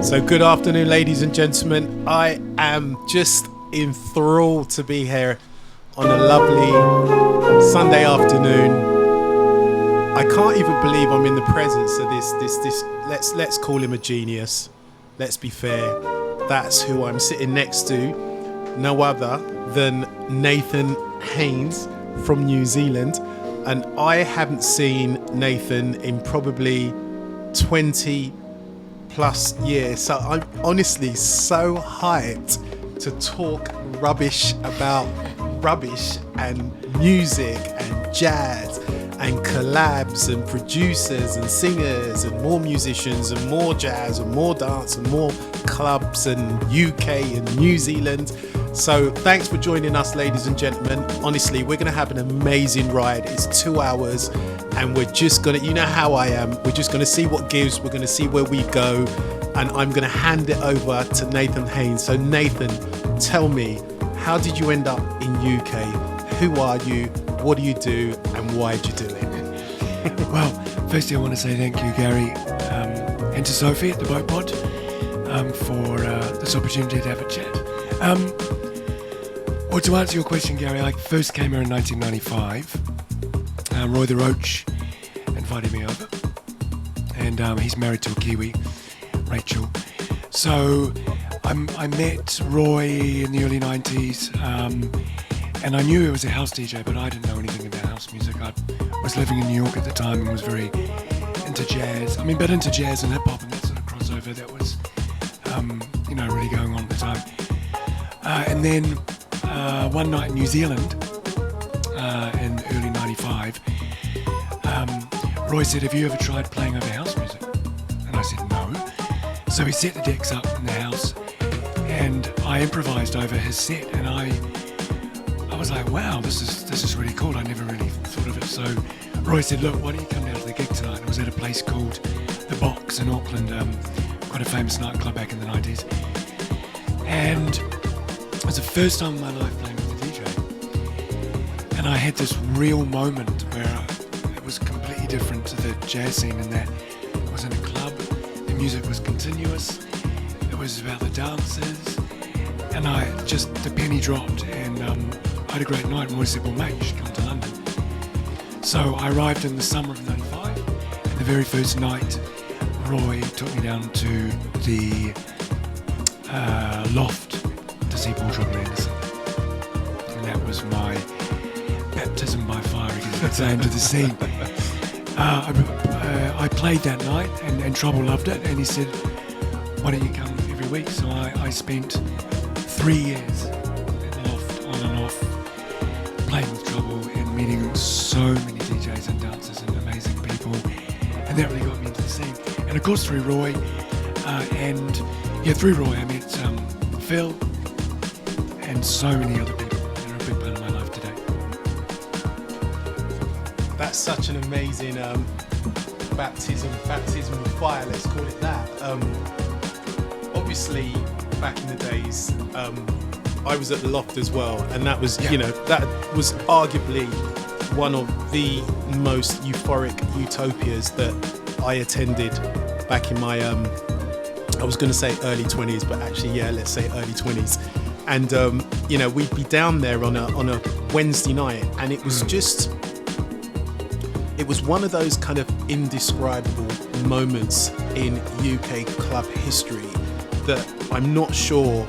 So good afternoon, ladies and gentlemen. I am just enthralled to be here on a lovely Sunday afternoon. I can't even believe I'm in the presence of this. Let's call him a genius. Let's be fair. That's who I'm sitting next to. No other than Nathan Haines from New Zealand. And I haven't seen Nathan in probably 20 plus years. So I'm honestly so hyped to talk rubbish about rubbish and music and jazz and collabs and producers and singers and more musicians and more jazz and more dance and more clubs and UK and New Zealand. So thanks for joining us, ladies and gentlemen. Honestly, we're going to have an amazing ride. It's 2 hours and we're just going to, you know how I am, we're just going to see what gives, we're going to see where we go, and I'm going to hand it over to Nathan Haines. So Nathan, tell me, how did you end up in UK? Who are you? What do you do? And why did you do it? Well, firstly I want to say thank you, Gary, and to Sophie at the BoArd for this opportunity to have a chat. Well, to answer your question, Gary, I first came here in 1995. Roy the Roach invited me over, and he's married to a Kiwi, Rachel. So I met Roy in the early 90s, and I knew he was a house DJ, but I didn't know anything about house music. I was living in New York at the time and was very into jazz. But into jazz and hip-hop and that sort of crossover that was, really going on at the time. And then one night in New Zealand, in early 95, Roy said, have you ever tried playing over house music? And I said, no. So he set the decks up in the house and I improvised over his set, and I was like, wow, this is really cool. I never really thought of it. So Roy said, look, why don't you come down to the gig tonight? It was at a place called The Box in Auckland, quite a famous nightclub back in the 90s. And it was the first time in my life playing with a DJ. And I had this real moment where it was completely different to the jazz scene in that it was in a club, the music was continuous, it was about the dancers, and the penny dropped, and I had a great night, and Roy said, well mate, you should come to London. So I arrived in the summer of 95, and the very first night Roy took me down to the Loft to see Paul Anderson, and that was my baptism by fire, I guess I'd say, into the scene. I played that night, and Trouble loved it, and he said, why don't you come every week? So I spent 3 years in the Loft, on and off, playing with Trouble and meeting so many DJs and dancers and amazing people, and that really got me into the scene. And of course through Roy, through Roy I met Phil and so many other people that are a big part of my life today. That's such an amazing baptism of fire, let's call it that. Obviously, back in the days, I was at the Loft as well, and that was, that was arguably one of the most euphoric utopias that I attended back in my, I was going to say early 20s, but actually, let's say early 20s. And, we'd be down there on a Wednesday night, and it was just, it was one of those kind of indescribable moments in UK club history that I'm not sure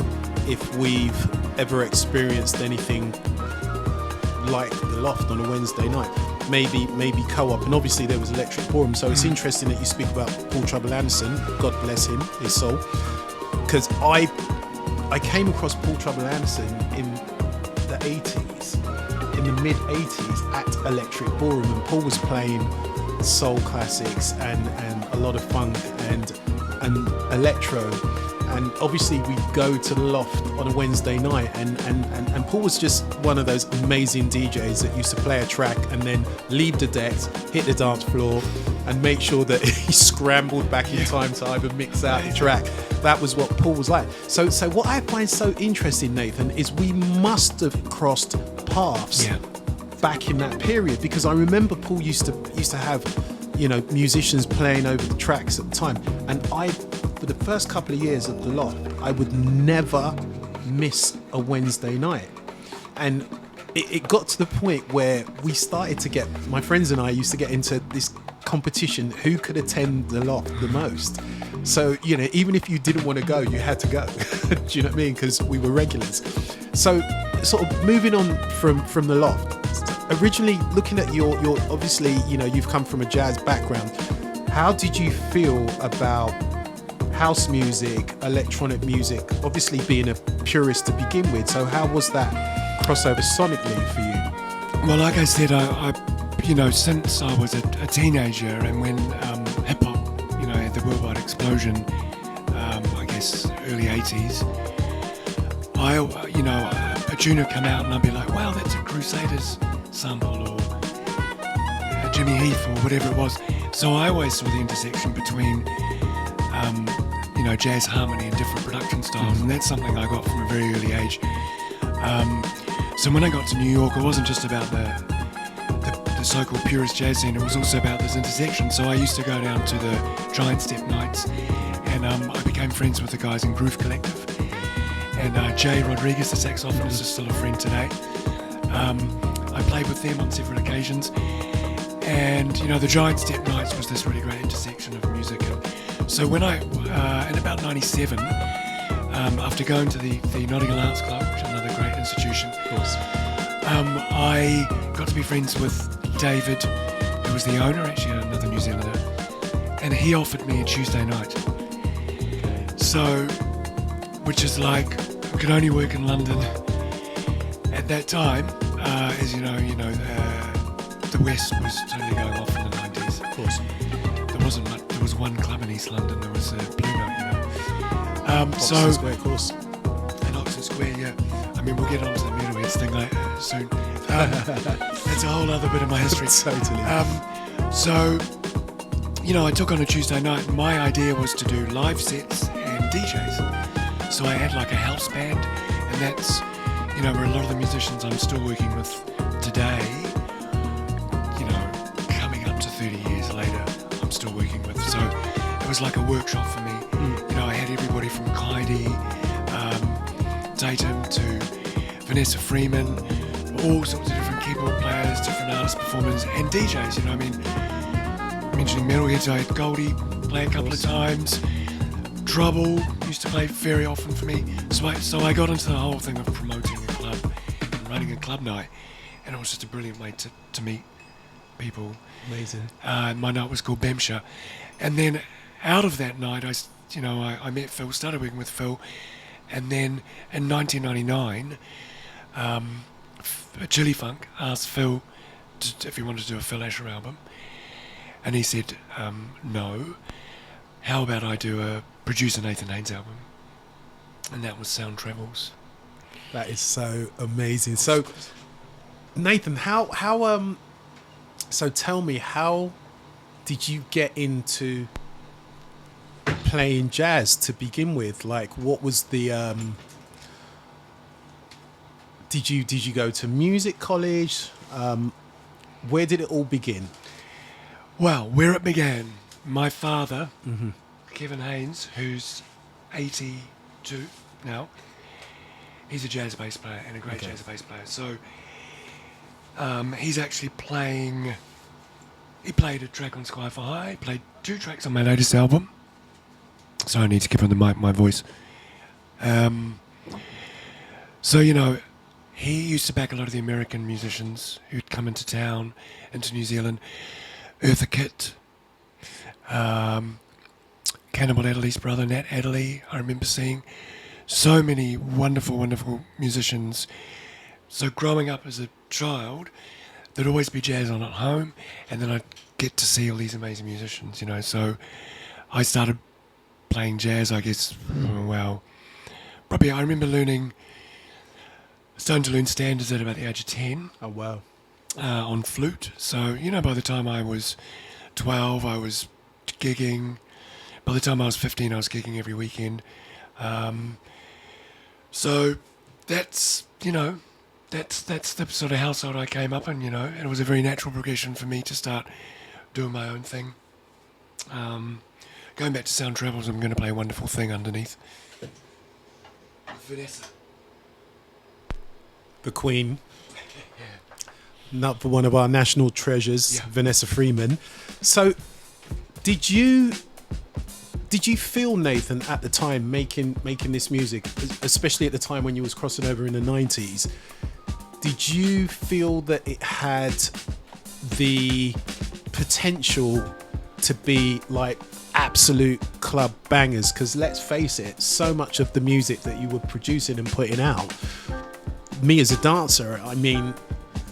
if we've ever experienced anything like the Loft on a Wednesday night. Maybe Co-op, and obviously there was Electric Ballroom. So it's interesting that you speak about Paul Trouble Anderson, God bless him, his soul, because I came across Paul Trouble Anderson in the 80s, in the mid 80s at Electric Ballroom, and Paul was playing soul classics and a lot of funk and electro. And obviously we'd go to the Loft on a Wednesday night, and Paul was just one of those amazing DJs that used to play a track and then leave the decks, hit the dance floor, and make sure that he scrambled back in time to either mix out the track. That was what Paul was like. So what I find so interesting, Nathan, is we must have crossed paths back in that period, because I remember Paul used to have, musicians playing over the tracks at the time, and I for the first couple of years at the Loft, I would never miss a Wednesday night. And it got to the point where we started to get, my friends and I used to get into this competition, who could attend the Loft the most. So, you know, even if you didn't want to go, you had to go. Do you know what I mean? Because we were regulars. So sort of moving on from the Loft, originally looking at your obviously, you know, you've come from a jazz background. How did you feel about house music, electronic music, obviously being a purist to begin with? So how was that crossover sonically for you? Well, like I said, I you know, since I was a teenager, and when hip hop, you know, had the worldwide explosion, I guess early 80s, you know, a tune would come out and I'd be like, wow, that's a Crusaders sample, or Jimmy Heath, or whatever it was. So I always saw the intersection between, you know, jazz harmony and different production styles, and that's something I got from a very early age. So when I got to New York, it wasn't just about the so-called purist jazz scene, it was also about this intersection. So I used to go down to the Giant Step nights, and I became friends with the guys in Groove Collective. And Jay Rodriguez, the saxophonist, is still a friend today. I played with them on several occasions. And, you know, the Giant Step nights was this really great intersection of music. And so when in about 97, after going to the Notting Hill Arts Club, which is another great institution, of course, I got to be friends with David, who was the owner, actually another New Zealander, and he offered me a Tuesday night. So, which is like, I could only work in London at that time, as you know, the West was totally going off in the 90s. Of course, there wasn't much. There was one club in East London. There was Blue Note, you know. Oxford Square, of course. And Oxford Square, yeah. I mean, we'll get onto the Metalheads thing later, soon. That's a whole other bit of my history. Totally. So, you know, I took on a Tuesday night, and my idea was to do live sets and DJs. So I had like a house band, and that's, you know, where a lot of the musicians I'm still working with today, you know, coming up to 30 years later, I'm still working with. So it was like a workshop for me. You know, I had everybody from Clyde, Tatum to Vanessa Freeman, all sorts of different keyboard players, different artists, performers, and DJs. You know, I mean, mentioning Metalheads, I had Goldie play a couple of times. Trouble used to play very often for me. So I got into the whole thing of promoting a club and running a club night, and it was just a brilliant way to meet people. Amazing. My night was called Bemsha, and then out of that night, I met Phil, started working with Phil, and then in 1999, Chili Funk asked Phil if he wanted to do a Phil Asher album, and he said no. How about I produce a Nathan Haines album? And that was Sound Travels. That is so amazing. So, Nathan, how so tell me, how did you get into playing jazz to begin with? Like, what was the did you go to music college? Where did it all begin? Well, where it began, my father, Kevin Haines, who's 82 now, he's a jazz bass player and a great jazz bass player. So he's actually he played a track on Sky for High, he played 2 tracks on my latest album. So I need to give him the mic, my voice. So, you know, he used to back a lot of the American musicians who'd come into town, into New Zealand. Eartha Kitt, Cannibal Adderley's brother, Nat Adderley. I remember seeing so many wonderful, wonderful musicians. So growing up as a child, there'd always be jazz on at home, and then I'd get to see all these amazing musicians, you know. So I started playing jazz, I guess, probably I remember starting to learn standards at about the age of 10. Oh, wow. On flute. So, you know, by the time I was 12, I was gigging. By the time I was 15, I was gigging every weekend. So that's, you know, that's the sort of household I came up in, you know. And it was a very natural progression for me to start doing my own thing. going back to Sound Travels, I'm going to play a wonderful thing underneath. Vanessa. The Queen. Not for one of our national treasures, Vanessa Freeman. So, did you feel, Nathan, at the time making this music, especially at the time when you was crossing over in the 90s? Did you feel that it had the potential to be like absolute club bangers? Because let's face it, so much of the music that you were producing and putting out, me as a dancer, I mean,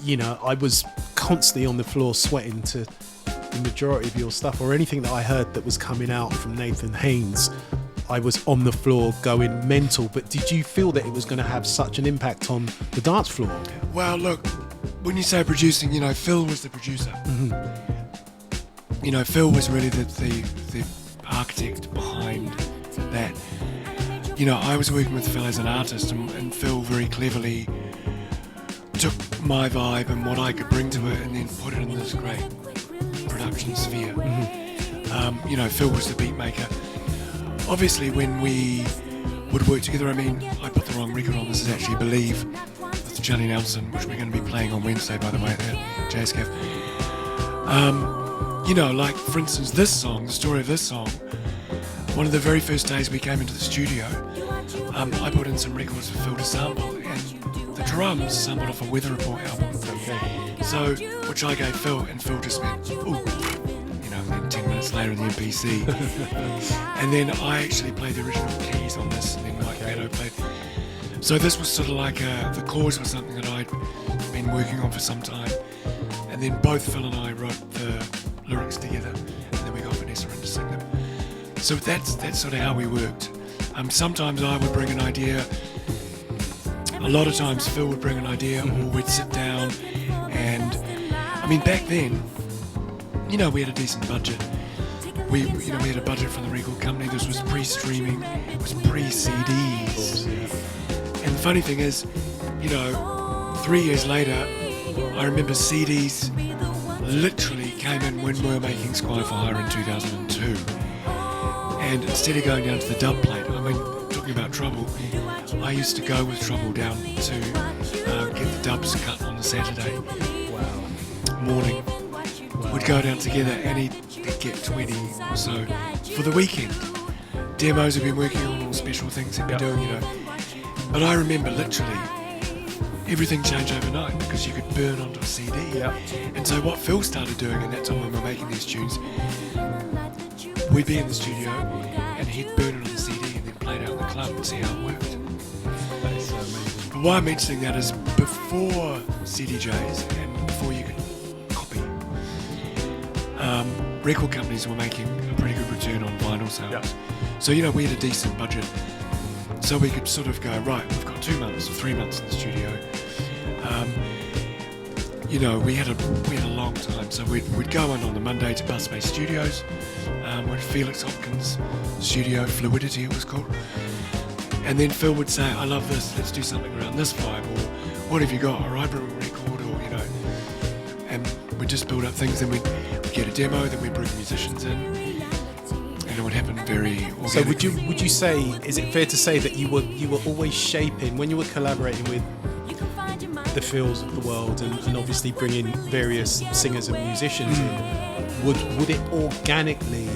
you know, I was constantly on the floor sweating to the majority of your stuff, or anything that I heard that was coming out from Nathan Haines. I was on the floor going mental. But did you feel that it was going to have such an impact on the dance floor? Well, look, when you say producing, you know, Phil was the producer. You know, Phil was really the architect behind that. You know, I was working with Phil as an artist, and Phil very cleverly took my vibe and what I could bring to it and then put it in this great production sphere. You know, Phil was the beat maker. Obviously, when we would work together, I mean, I put the wrong record on. This is actually Believe with Johnny Nelson, which we're going to be playing on Wednesday, by the way, at the Jazz Cafe. You know, like, for instance, this song, the story of this song, one of the very first days we came into the studio, I put in some records for Phil to sample, and the drums sampled off a Weather Report album. So, which I gave Phil, and Phil just went, ooh, you know, and then 10 minutes later in the MPC. And then I actually played the original keys on this, and then Mike Gatto played. So this was sort of like the chorus was something that I'd been working on for some time. And then both Phil and I wrote the lyrics together, and then we got Vanessa in to sing them. So that's sort of how we worked. Sometimes I would bring an idea. A lot of times Phil would bring an idea, or we'd sit down and, I mean, back then, you know, we had a decent budget. We had a budget from the record company. This was pre-streaming, it was pre-CDs. And the funny thing is, you know, 3 years later, I remember CDs literally came in when we were making Squire for Hire in 2002. And instead of going down to the dub plate, I mean, talking about Trouble, I used to go with Trouble down to get the dubs cut on the Saturday morning. We'd go down together, and he'd get 20 or so for the weekend. Demos we've been working on, all special things he'd be doing, you know. But I remember literally everything changed overnight because you could burn onto a CD. And so what Phil started doing, and that's when we were making these tunes, we'd be in the studio and he'd burn it on the CD and then play it out in the club and see how it worked. That is so amazing. But why I'm mentioning that is before CDJs and before you could copy, record companies were making a pretty good return on vinyl sales. So, you know, we had a decent budget. So we could sort of go, right, we've got 2 months or 3 months in the studio. You know, we had a long time, so we'd go in on the Monday to Bus Space Studios, with Felix Hopkins' studio, Fluidity it was called. And then Phil would say, I love this, let's do something around this vibe, or what have you got, a Ibram record, or, you know, and we'd just build up things, then we'd get a demo, then we'd bring musicians in, and it would happen very organically. So would you say, is it fair to say that you were always shaping, when you were collaborating with the Phils of the world and obviously bringing various singers and musicians in, would it organically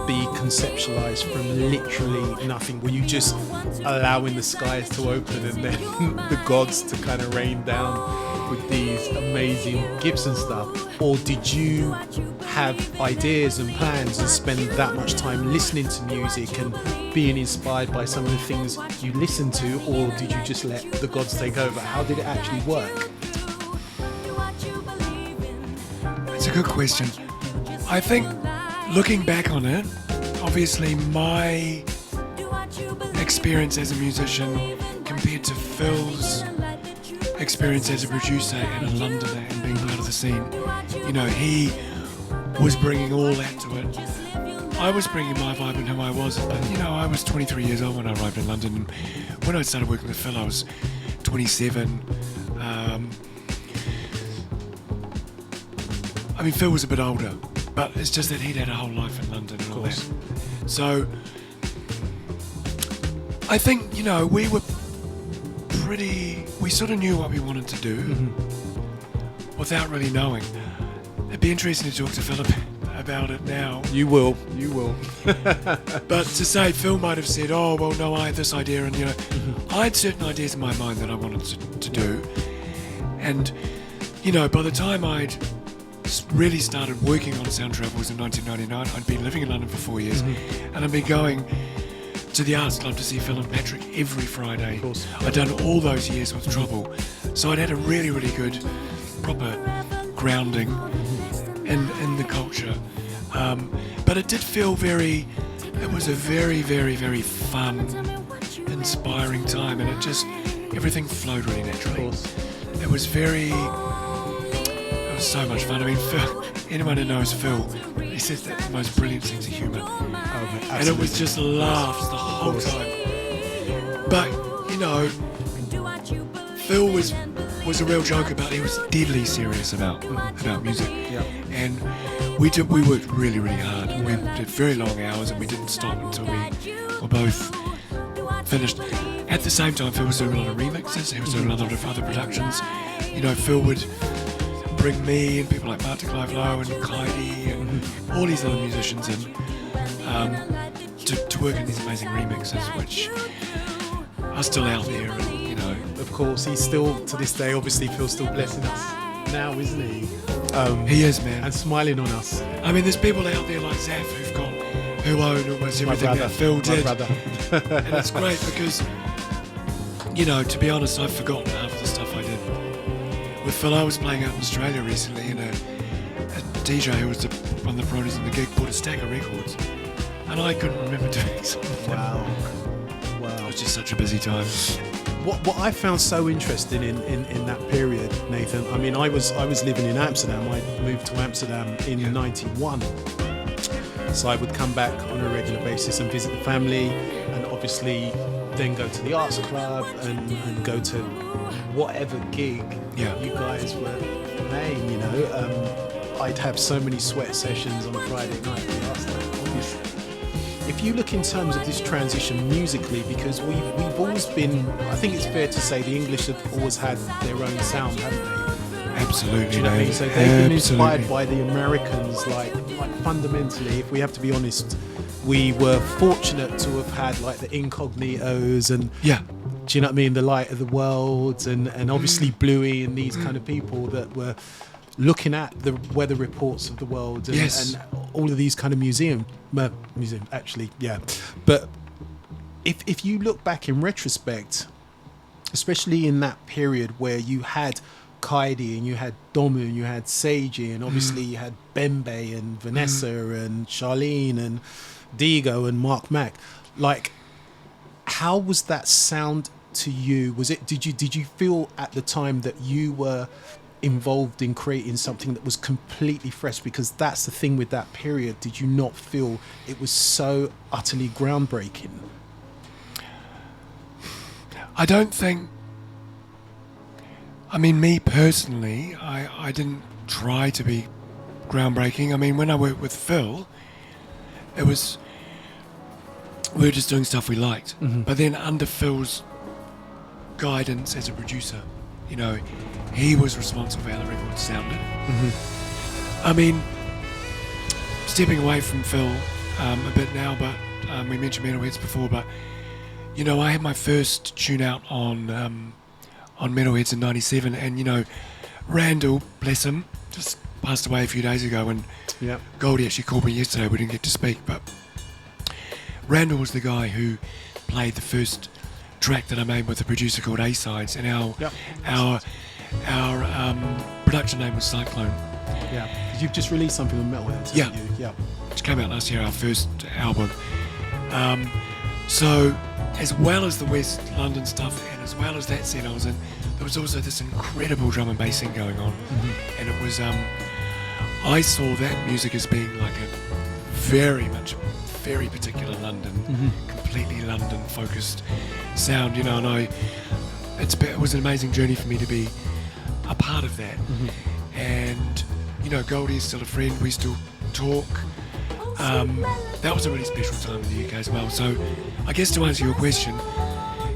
be conceptualized from literally nothing? Were you just allowing the skies to open and then the gods to kind of rain down with these amazing Gibson stuff? Or did you have ideas and plans and spend that much time listening to music and being inspired by some of the things you listened to, or did you just let the gods take over? How did it actually work? It's a good question. I think looking back on it, obviously my experience as a musician compared to Phil's experience as a producer and a Londoner and being part of the scene, you know, he was bringing all that to it. I was bringing my vibe and who I was, but you know, I was 23 years old when I arrived in London. When I started working with Phil, I was 27. I mean, Phil was a bit older, But it's just that he'd had a whole life in London and all that. So I think, you know, we sort of knew what we wanted to do without really knowing. It'd be interesting to talk to Philip about it now. You will. But to say, Phil might have said, oh, well, no, I had this idea, and, you know, I had certain ideas in my mind that I wanted to do. And, you know, by the time I'd really started working on Sound Travels in 1999, I'd been living in London for 4 years, and I'd been going to the Arts Club to see Phil and Patrick every Friday. Of course. I'd done all those years with Trouble, so I'd had a really, really good, proper grounding in the culture. But it did feel it was a very, very, very fun, inspiring time, and everything flowed really naturally. Of course. It was so much fun. I mean, Phil, anyone who knows Phil, he says that's the most brilliant sense of humour. And it was just laughs the whole time. But, you know, Phil was a real joke about, he was deadly serious about music. Yeah. And we worked really, really hard. We did very long hours, and we didn't stop until we were both finished. At the same time, Phil was doing a lot of remixes, he was doing a lot of other productions. You know, Phil would bring me and people like Martin Clive Lowe and Kaidi and all these other musicians in to work in these amazing remixes, which are still out there, and, you know. Of course, he's still, to this day, obviously, Phil's still blessing us now, isn't he? He is, man. And smiling on us. I mean, there's people out there like Zaf who own almost everything that Phil did. My brother. And it's great because, you know, to be honest, I've forgotten half the stuff I did. With Phil, I was playing out in Australia recently, and a DJ who was one of the promoters in the gig bought a stack of records, and I couldn't remember doing something. Wow. It was just such a busy time. What I found so interesting in that period, Nathan, I mean, I was living in Amsterdam. I moved to Amsterdam in '91. So I would come back on a regular basis and visit the family, and obviously then go to the arts club and go to whatever gig you guys were playing, you know. I'd have so many sweat sessions on a Friday night at the arts club, obviously. If you look in terms of this transition musically, because we've always been, I think it's fair to say the English have always had their own sound, haven't they? Absolutely. Do you know what I mean? So they've been inspired by the Americans, like fundamentally, if we have to be honest, we were fortunate to have had like the Incognitos and do you know what I mean, the Light of the World and obviously Bluey and these kind of people that were looking at the weather reports of the world and all of these kind of museum actually, but if you look back in retrospect, especially in that period where you had Kaidi and you had Domu and you had Seiji and obviously you had Bembe and Vanessa and Charlene and Diego and Mark Mack, like, how was that sound to you? Did you feel at the time that you were involved in creating something that was completely fresh? Because that's the thing with that period. Did you not feel it was so utterly groundbreaking? I don't think, I mean, me personally, I didn't try to be groundbreaking. I mean, when I worked with Phil, we were just doing stuff we liked. But then under Phil's guidance as a producer, you know, he was responsible for how the record sounded. I mean, stepping away from Phil a bit now, but we mentioned Metalheads before, but, you know, I had my first tune out on Metalheads in '97, and, you know, Randall, bless him, just passed away a few days ago, and Goldie actually called me yesterday. We didn't get to speak, but Randall was the guy who played the first track that I made with a producer called A-Sides, and our production name was Cyclone. Yeah, because you've just released something on Metalheads, haven't you? Which came out last year, our first album. So, as well as the West London stuff, and as well as that scene I was in, there was also this incredible drum and bass scene going on. And it was, I saw that music as being like a very particular London, completely London focused sound, you know, and it was an amazing journey for me to be a part of that. And, you know, Goldie is still a friend, we still talk. That was a really special time in the UK as well. So I guess to answer your question,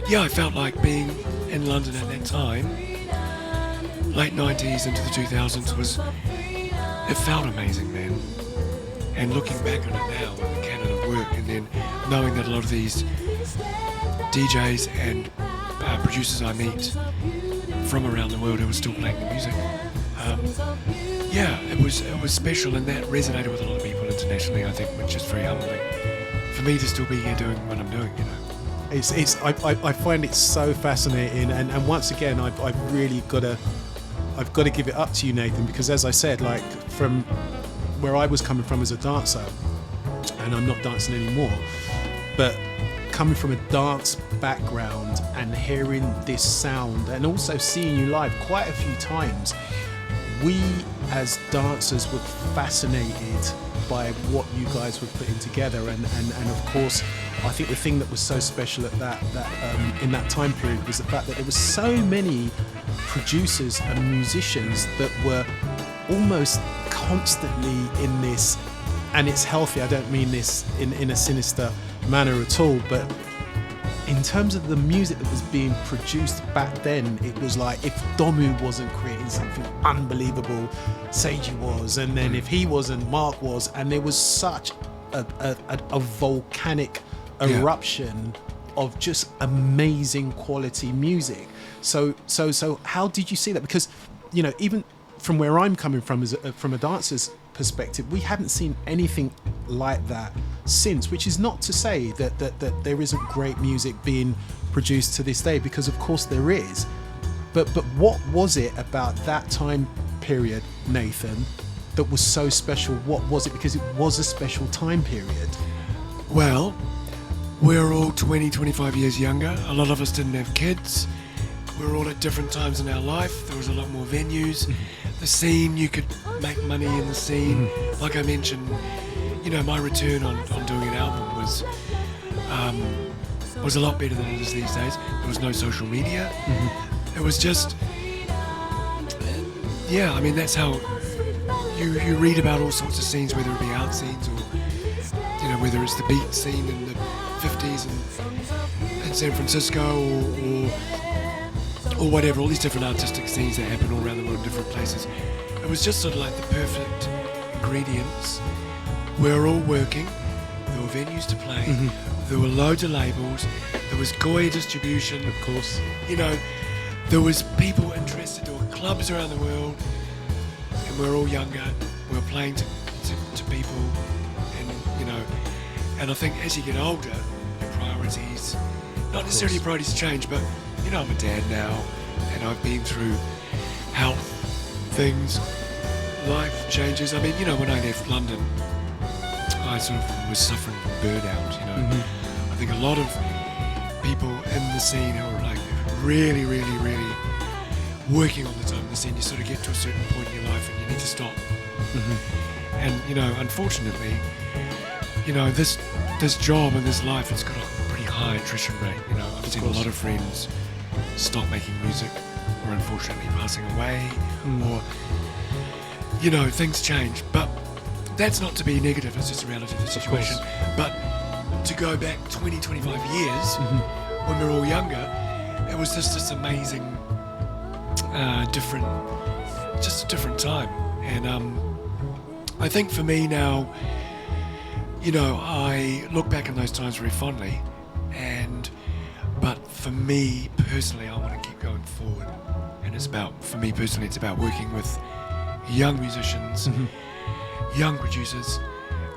yeah, I felt like being in London at that time, late 90s into the 2000s, it felt amazing, man. And looking back on it now with the canon of work, and then knowing that a lot of these DJs and producers I meet from around the world who are still playing the music, yeah, it was special, and that resonated with a lot of people internationally, I think, which is very humbling for me to still be here doing what I'm doing, you know. I find it so fascinating, and once again, I've really got to give it up to you, Nathan, because as I said, like from where I was coming from as a dancer, and I'm not dancing anymore, but coming from a dance background and hearing this sound, and also seeing you live quite a few times, we as dancers were fascinated by what you guys were putting together, and of course I think the thing that was so special at that in that time period was the fact that there were so many producers and musicians that were almost constantly in this, and it's healthy, I don't mean this in a sinister manner at all, but in terms of the music that was being produced back then, it was like if Domu wasn't creating something unbelievable, Seiji was, and then if he wasn't, Mark was, and there was such a volcanic eruption of just amazing quality music. So how did you see that? Because, you know, even from where I'm coming from, from a dancer's perspective, we haven't seen anything like that since, which is not to say that there isn't great music being produced to this day, because of course there is, but what was it about that time period, Nathan, that was so special? What was it? Because it was a special time period. Well, we're all 20-25 years younger. A lot of us didn't have kids. We were all at different times in our life. There was a lot more venues. The scene, you could make money in the scene. Like I mentioned, you know, my return on doing an album was a lot better than it is these days. There was no social media. It was just, yeah, I mean, that's how you read about all sorts of scenes, whether it be art scenes or, you know, whether it's the beat scene in the 50s in San Francisco or whatever, all these different artistic scenes that happen all around the world in different places. It was just sort of like the perfect ingredients. We were all working, there were venues to play, there were loads of labels, there was GOI distribution, Of course. you know, there was people interested, there were clubs around the world, and we were all younger, we were playing to people, and, you know, and I think as you get older, your priorities, not necessarily your priorities change, but, you know, I'm a dad now, and I've been through health things, life changes. I mean, you know, when I left London, I sort of was suffering from burnout, you know. I think a lot of people in the scene who are like really, really, really working all the time in the scene, you sort of get to a certain point in your life and you need to stop. And, you know, unfortunately, you know, this job and this life, it's got a pretty high attrition rate. You know, I've seen a lot of friends stop making music, or unfortunately passing away, or, you know, things change. But that's not to be negative, it's just a reality of the situation. But to go back 20, 25 years, when we were all younger, it was just this amazing, just a different time. And I think for me now, you know, I look back on those times very fondly, but for me personally, I want to keep going forward. And it's about, for me personally, it's about working with young musicians, young producers,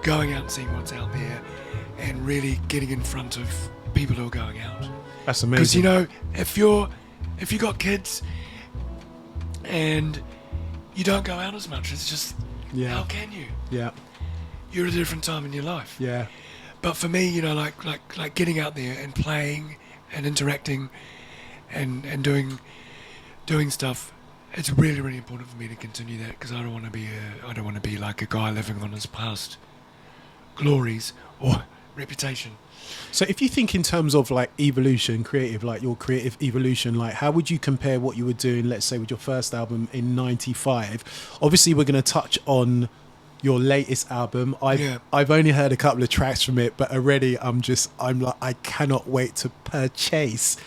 going out and seeing what's out there, and really getting in front of people who are going out. That's amazing. Because, you know, if you got kids and you don't go out as much, it's just, how can you? Yeah. You're at a different time in your life. Yeah. But for me, you know, like getting out there and playing and interacting and doing stuff, it's really, really important for me to continue that, because I don't want to be like a guy living on his past glories or reputation. So if you think in terms of like evolution, creative, like your creative evolution, like how would you compare what you were doing, let's say with your first album in 95? Obviously we're going to touch on your latest album. I've only heard a couple of tracks from it, but already I'm like, I cannot wait to purchase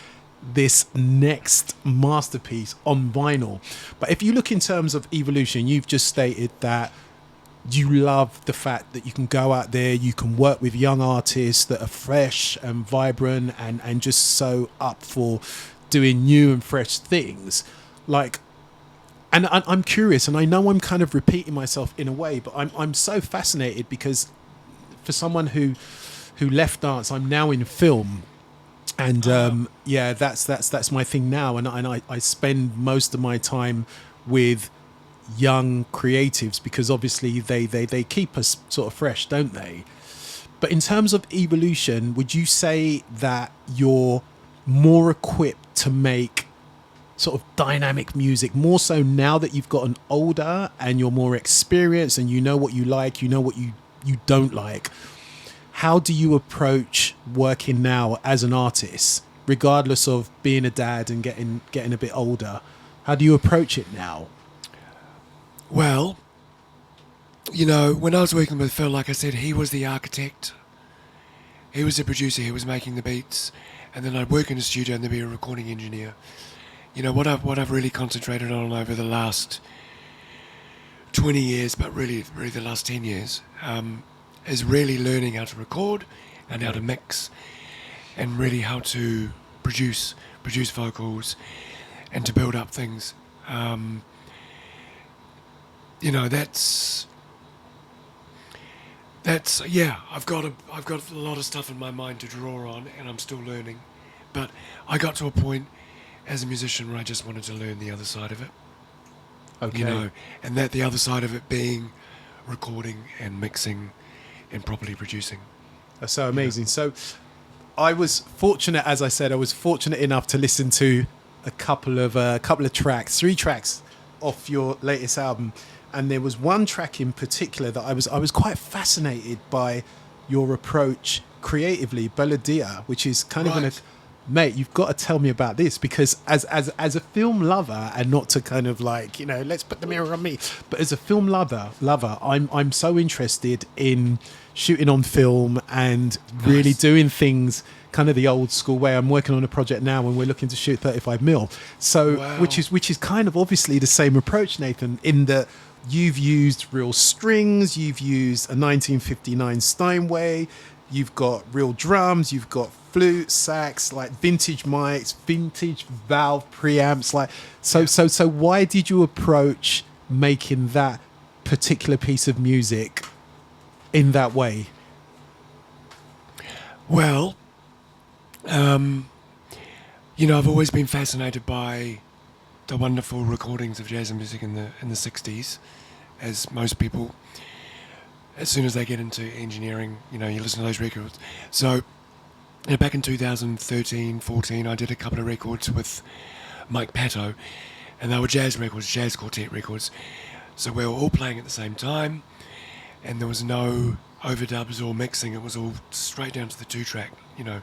this next masterpiece on vinyl. But if you look in terms of evolution, you've just stated that you love the fact that you can go out there, you can work with young artists that are fresh and vibrant and just so up for doing new and fresh things. Like, and I'm curious, and I know I'm kind of repeating myself in a way, but I'm so fascinated because for someone who left dance, I'm now in film, and that's my thing now, and I spend most of my time with young creatives because obviously they keep us sort of fresh, don't they? But in terms of evolution, would you say that you're more equipped to make sort of dynamic music more so now that you've gotten older and you're more experienced and you know what you like, you know what you don't like? How do you approach working now as an artist, regardless of being a dad and getting a bit older? How do you approach it now? Well, you know, when I was working with Phil, like I said, he was the architect. He was the producer. He was making the beats. And then I'd work in the studio and there'd be a recording engineer. You know, what I've really concentrated on over the last 20 years, but really the last 10 years, is really learning how to record and how to mix and really how to produce vocals and to build up things. You know, that's I've got a lot of stuff in my mind to draw on, and I'm still learning. But I got to a point as a musician where I just wanted to learn the other side of it. Okay. You know, and that the other side of it being recording and mixing and properly producing. That's so amazing. So I was fortunate, as I said, enough to listen to a couple of tracks, 3 tracks off your latest album. And there was one track in particular that I was quite fascinated by your approach creatively, Beladia, which is kind of mate, you've got to tell me about this, because as a film lover, and not to kind of like, you know, let's put the mirror on me, but as a film lover, I'm so interested in shooting on film and really doing things kind of the old school way. I'm working on a project now and we're looking to shoot 35mm. So which is kind of obviously the same approach, Nathan, in that you've used real strings, you've used a 1959 Steinway, you've got real drums, you've got flute, sax, like vintage mics, vintage valve preamps, like so why did you approach making that particular piece of music in that way? Well, you know, I've always been fascinated by the wonderful recordings of jazz music in the 60s, as most people, as soon as they get into engineering, you know, you listen to those records. So, you know, back in 2013, 14, I did a couple of records with Mike Patto, and they were jazz records, jazz quartet records. So we were all playing at the same time, and there was no overdubs or mixing. It was all straight down to the 2-track, you know.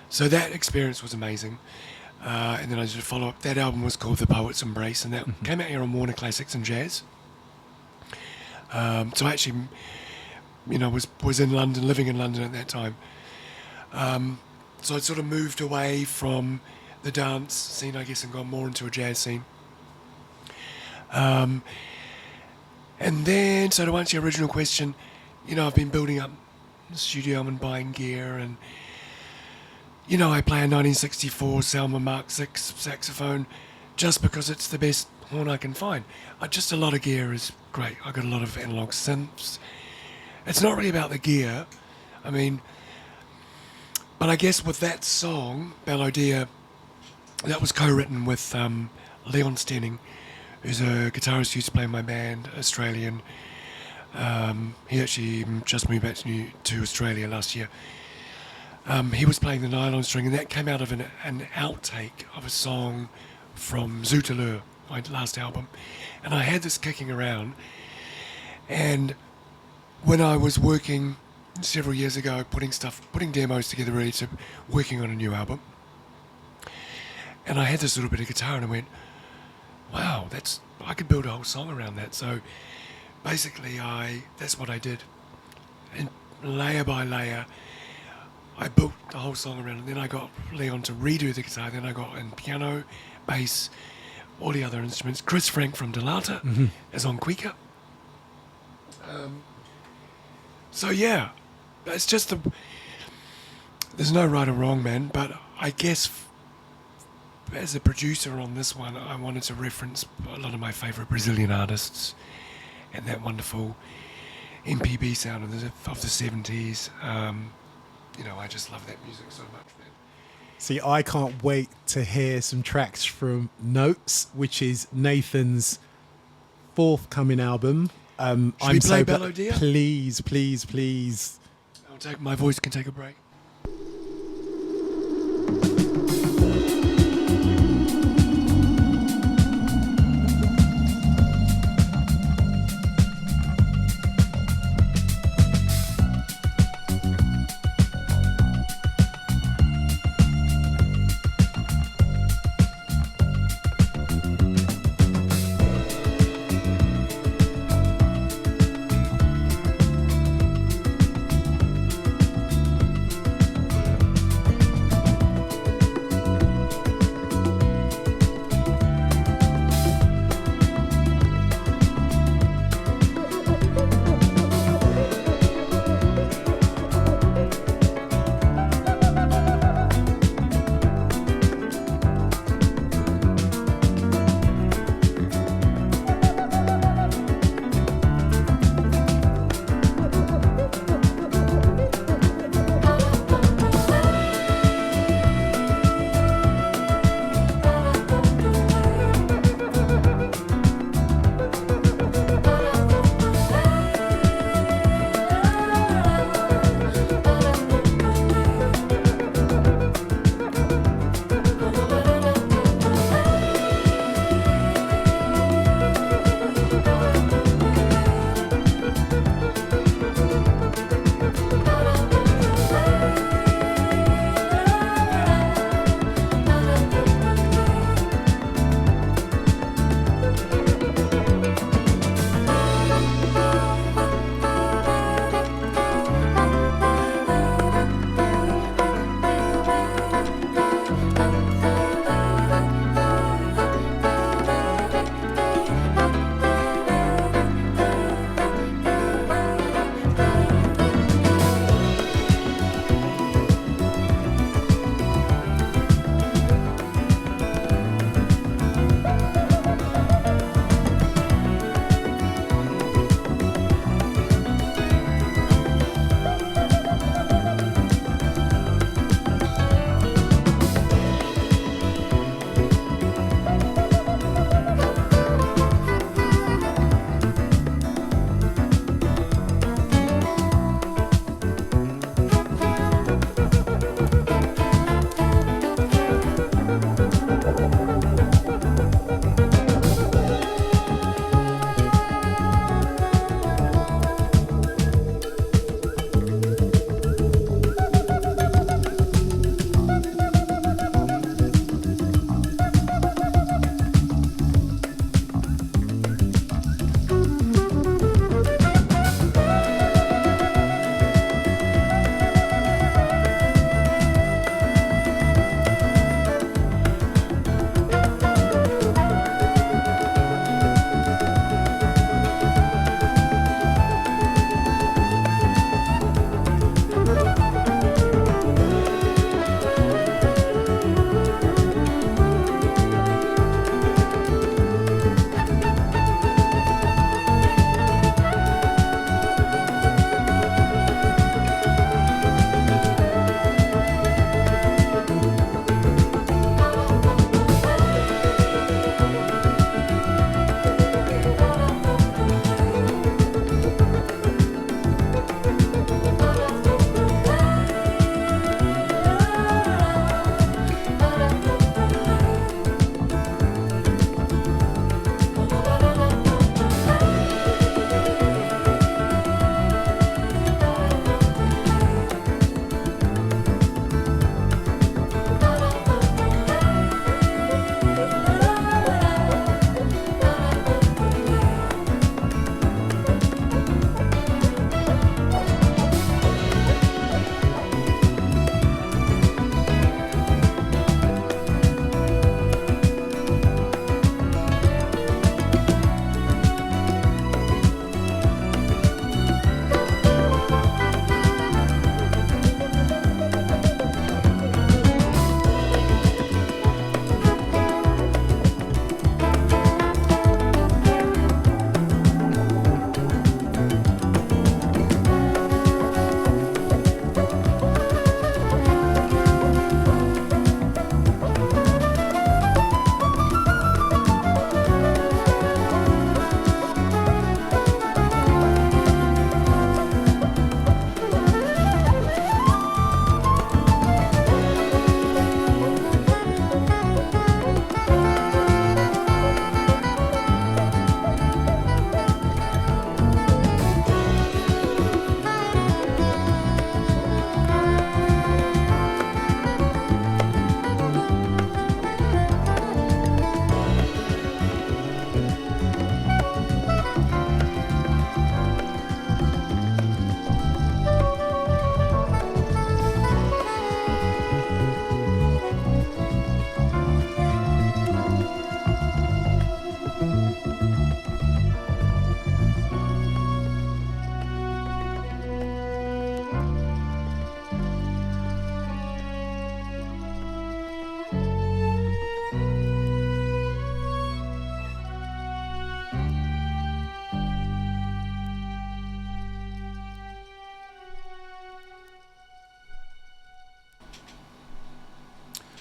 So that experience was amazing. And then I did a follow-up. That album was called The Poet's Embrace, and that came out here on Warner Classics and Jazz. So I actually, you know, was in London, living in London at that time. So I sort of moved away from the dance scene, I guess, and gone more into a jazz scene. And then, so to answer your original question, you know, I've been building up the studio and buying gear, and, you know, I play a 1964 Selma Mark VI saxophone just because it's the best horn I can find. Just a lot of gear is great. I got a lot of analog synths. It's not really about the gear. I mean, but I guess with that song, Beladia, that was co-written with Leon Stenning, who's a guitarist who used to play in my band, Australian. He actually just moved back to Australia last year. He was playing the nylon string, and that came out of an outtake of a song from Zootaleur, my last album. And I had this kicking around, and when I was working several years ago, putting demos together, ready to working on a new album, and I had this little bit of guitar, and I went, wow, I could build a whole song around that. So basically that's what I did. And layer by layer, I built the whole song around it. Then I got Leon to redo the guitar. Then I got in piano, bass, all the other instruments. Chris Frank from Delata is on Quika. So yeah, it's just there's no right or wrong, man. But I guess as a producer on this one, I wanted to reference a lot of my favourite Brazilian artists and that wonderful MPB sound of the 70s. I just love that music so much, man. See, I can't wait to hear some tracks from Notes, which is Nathan's forthcoming album. Should we play Bellodia? Please, please, please. My voice can take a break.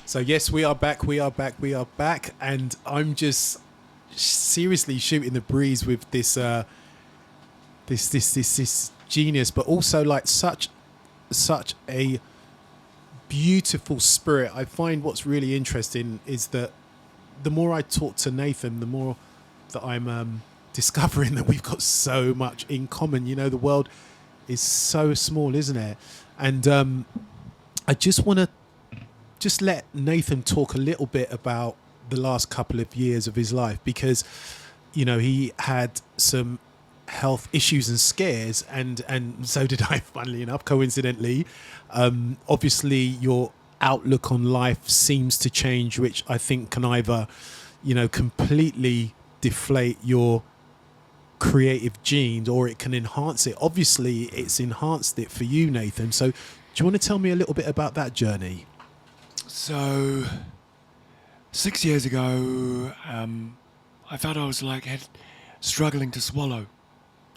So yes, we are back. We are back. We are back, and I'm just seriously shooting the breeze with this genius, but also like such a beautiful spirit. I find what's really interesting is that the more I talk to Nathan, the more that I'm discovering that we've got so much in common. You know, the world is so small, isn't it? And I just want to just let Nathan talk a little bit about the last couple of years of his life, because, you know, he had some health issues and scares, and so did I, funnily enough, coincidentally. Obviously, your outlook on life seems to change, which I think can either, you know, completely deflate your creative genes, or it can enhance it. Obviously, it's enhanced it for you, Nathan. So do you want to tell me a little bit about that journey? So 6 years ago, I felt I was struggling to swallow.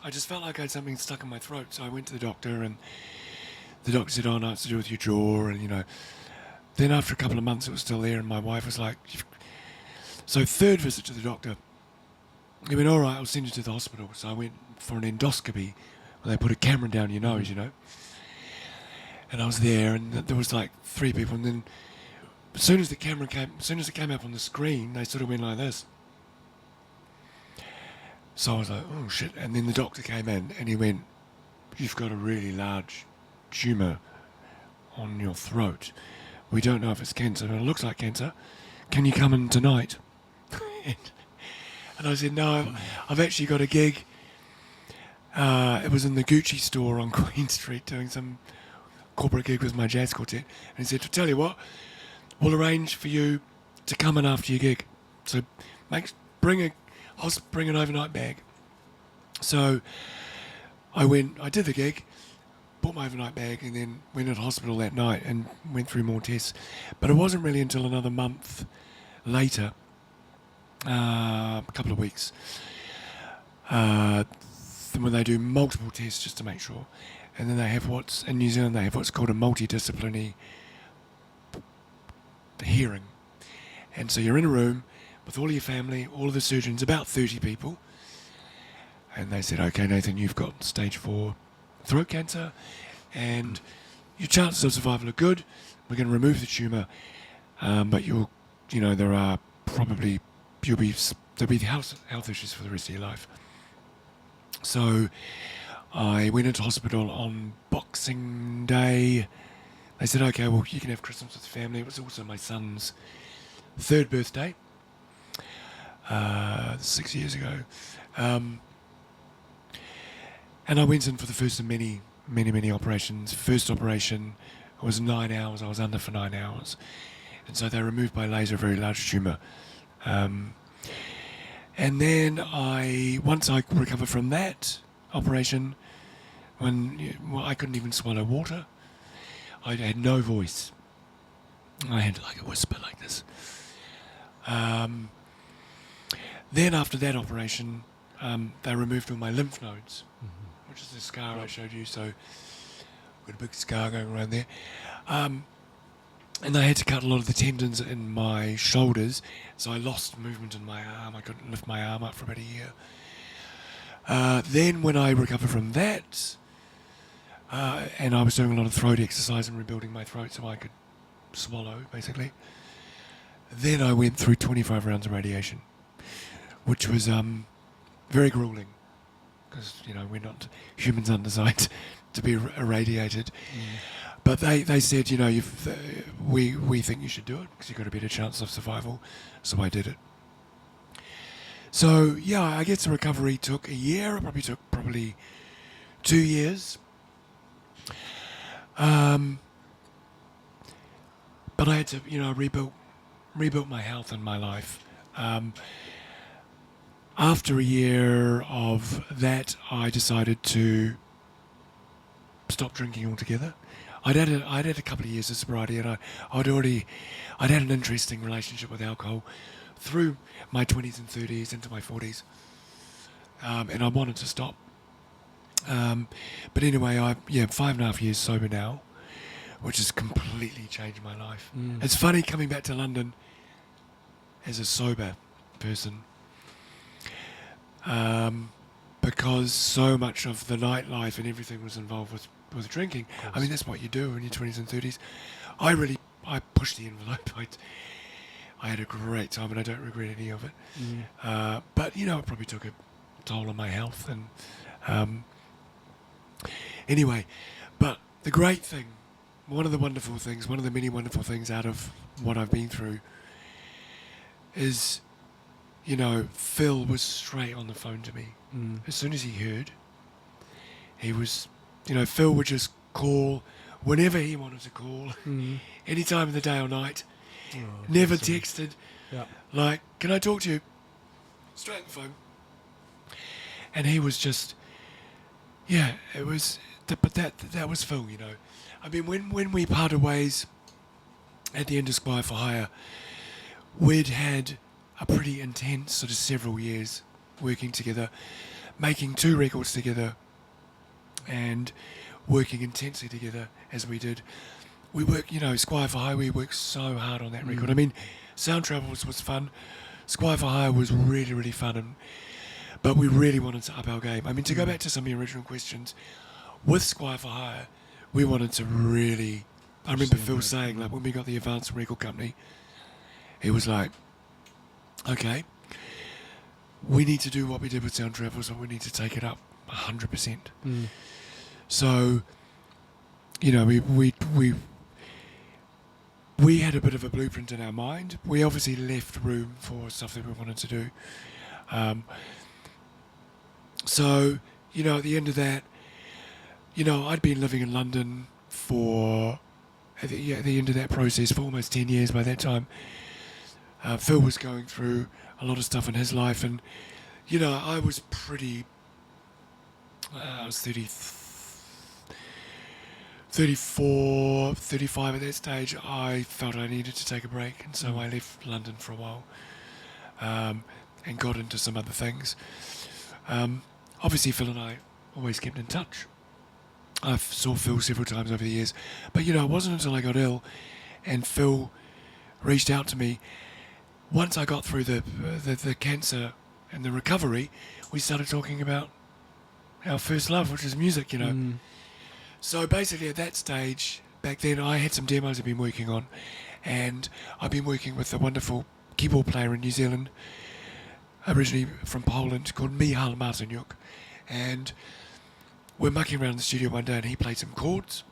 I just felt like I had something stuck in my throat. So I went to the doctor, and the doctor said, "Oh no, it's to do with your jaw." And, you know, then after a couple of months, it was still there, and my wife was like, so third visit to the doctor, he went, "All right, I'll send you to the hospital." So I went for an endoscopy, where they put a camera down your nose, you know. And I was there, and there was like 3 people, and then as soon as it came up on the screen, they sort of went like this. So I was like, "Oh shit!" And then the doctor came in, and he went, "You've got a really large tumour on your throat. We don't know if it's cancer, but it looks like cancer. Can you come in tonight?" And I said, "No, I've actually got a gig." It was in the Gucci store on Queen Street, doing some corporate gig with my jazz quartet. And he said, "To tell you what, we'll arrange for you to come in after your gig. So bring an overnight bag." So I did the gig, bought my overnight bag, and then went into hospital that night and went through more tests. But it wasn't really until another month later, a couple of weeks, when they do multiple tests just to make sure. And then they have in New Zealand, they have what's called a multidisciplinary hearing. And so you're in a room with all your family, all of the surgeons, about 30 people. And they said, "Okay, Nathan, you've got stage 4 throat cancer, and your chances of survival are good. We're going to remove the tumour, but there'll be health issues for the rest of your life." So I went into hospital on Boxing Day. They said, "Okay, well, you can have Christmas with the family." It was also my son's 3rd birthday, 6 years ago. And I went in for the first of many, many, many operations. First operation was 9 hours. I was under for 9 hours. And so they removed by laser a very large tumour. And then once I recovered from that operation, I couldn't even swallow water. I had no voice. I had like a whisper like this. Then after that operation, they removed all my lymph nodes, which is the scar I showed you. So got a big scar going around there. And they had to cut a lot of the tendons in my shoulders, so I lost movement in my arm. I couldn't lift my arm up for about a year. Then when I recovered from that, and I was doing a lot of throat exercise and rebuilding my throat so I could swallow, basically, then I went through 25 rounds of radiation, which was very grueling, because, you know, humans aren't designed to be irradiated. But they said, you know, we think you should do it because you've got a better chance of survival. So I did it. So, yeah, I guess the recovery took a year. It probably took 2 years. But I had to, you know, rebuilt my health and my life. After a year of that, I decided to stop drinking altogether. I'd had a couple of years of sobriety, and I'd had an interesting relationship with alcohol through my 20s and 30s into my 40s, and I wanted to stop. But anyway, 5.5 years sober now. which has completely changed my life. It's funny coming back to London as a sober person, because so much of the nightlife and everything was involved with drinking. I mean, that's what you do in your 20s and 30s. I pushed the envelope. I had a great time, and I don't regret any of it. But, you know, it probably took a toll on my health. And anyway, but the great thing, one of the wonderful things, one of the many wonderful things out of what I've been through is, you know, Phil was straight on the phone to me. As soon as he heard, he was, you know, Phil would just call whenever he wanted to call, any time of the day or night. Never texted. Like, can I talk to you? Straight on the phone. And he was just, yeah, it was, but that was Phil, you know. I mean, when we parted ways at the end of Squire for Hire, we'd had a pretty intense sort of several years working together, making 2 records together, and working intensely together as we did. We worked, you know, Squire for Hire, we worked so hard on that record. I mean, Sound Travels was fun. Squire for Hire was really, really fun, but we really wanted to up our game. I mean, to go back to some of the original questions, with Squire for Hire, we wanted to really, I remember Phil saying, like, when we got the Advanced Record Company, he was like, okay, we need to do what we did with Sound Travels, and we need to take it up 100%. So, you know, we had a bit of a blueprint in our mind. We obviously left room for stuff that we wanted to do. So, you know, at the end of that, you know, I'd been living in London for, at the end of that process, for almost 10 years by that time. Phil was going through a lot of stuff in his life, and, you know, I was pretty, I was 34, 35 at that stage. I felt I needed to take a break, and so I left London for a while, and got into some other things. Obviously, Phil and I always kept in touch. I saw Phil several times over the years, but, you know, it wasn't until I got ill and Phil reached out to me. Once I got through the cancer and the recovery, we started talking about our first love, which is music, you know. So basically at that stage, back then, I had some demos I've been working on, and I've been working with a wonderful keyboard player in New Zealand, originally from Poland, called Michal Martiniuk, and we're mucking around in the studio one day and he played some chords,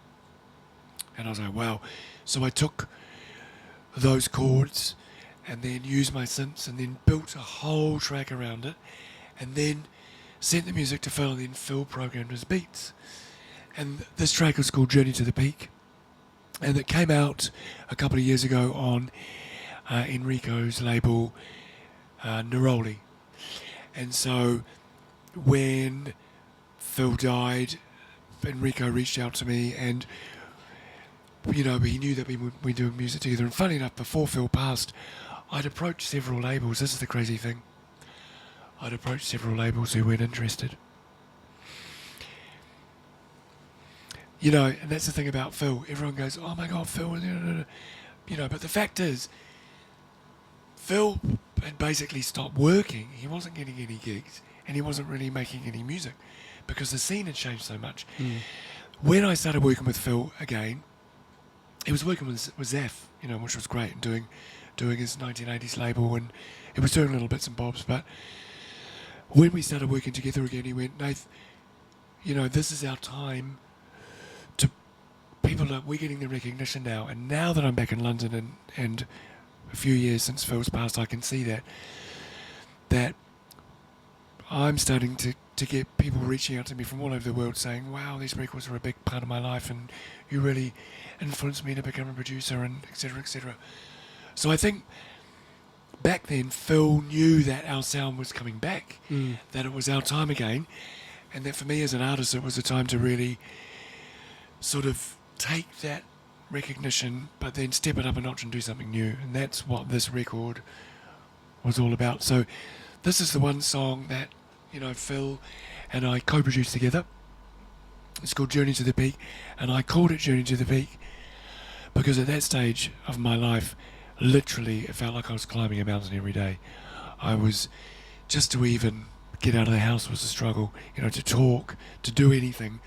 and I was like, wow. So I took those chords and then used my synths and then built a whole track around it, and then sent the music to Phil, and then Phil programmed his beats. And this track was called Journey to the Peak, and it came out a couple of years ago on Enrico's label, Neroli. And so when Phil died, Enrico reached out to me, and, you know, he knew that we would be doing music together. And funny enough, before Phil passed, I'd approached several labels. This is the crazy thing. I'd approached several labels who weren't interested. You know, and that's the thing about Phil. Everyone goes, oh my God, Phil, you know, but the fact is, Phil had basically stopped working. He wasn't getting any gigs, and he wasn't really making any music because the scene had changed so much. When I started working with Phil again, he was working with Zaf, you know, which was great, and doing his 1980s label, and he was doing little bits and bobs. But when we started working together again, he went, Nath, you know, this is our time. We're getting the recognition now, and now that I'm back in London and a few years since Phil's passed, I can see that I'm starting to get people reaching out to me from all over the world saying, wow, these records are a big part of my life, and you really influenced me to become a producer, and etc., etc. So I think back then Phil knew that our sound was coming back, that it was our time again, and that for me as an artist it was a time to really sort of take that recognition but then step it up a notch and do something new, and that's what this record was all about. So this is the one song that, you know, Phil and I co-produced together. It's called Journey to the Peak, and I called it Journey to the Peak because at that stage of my life, literally, it felt like I was climbing a mountain every day. I was, just to even get out of the house was a struggle. You know, to talk, to do anything,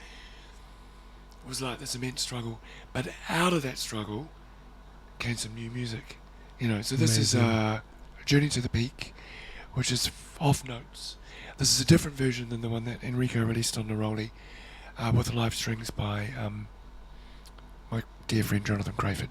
was like this immense struggle. But out of that struggle came some new music. You know, so this Amazing. is Journey to the Peak, which is off notes. This is a different version than the one that Enrico released on Neroli, with live strings by my dear friend Jonathan Crayford.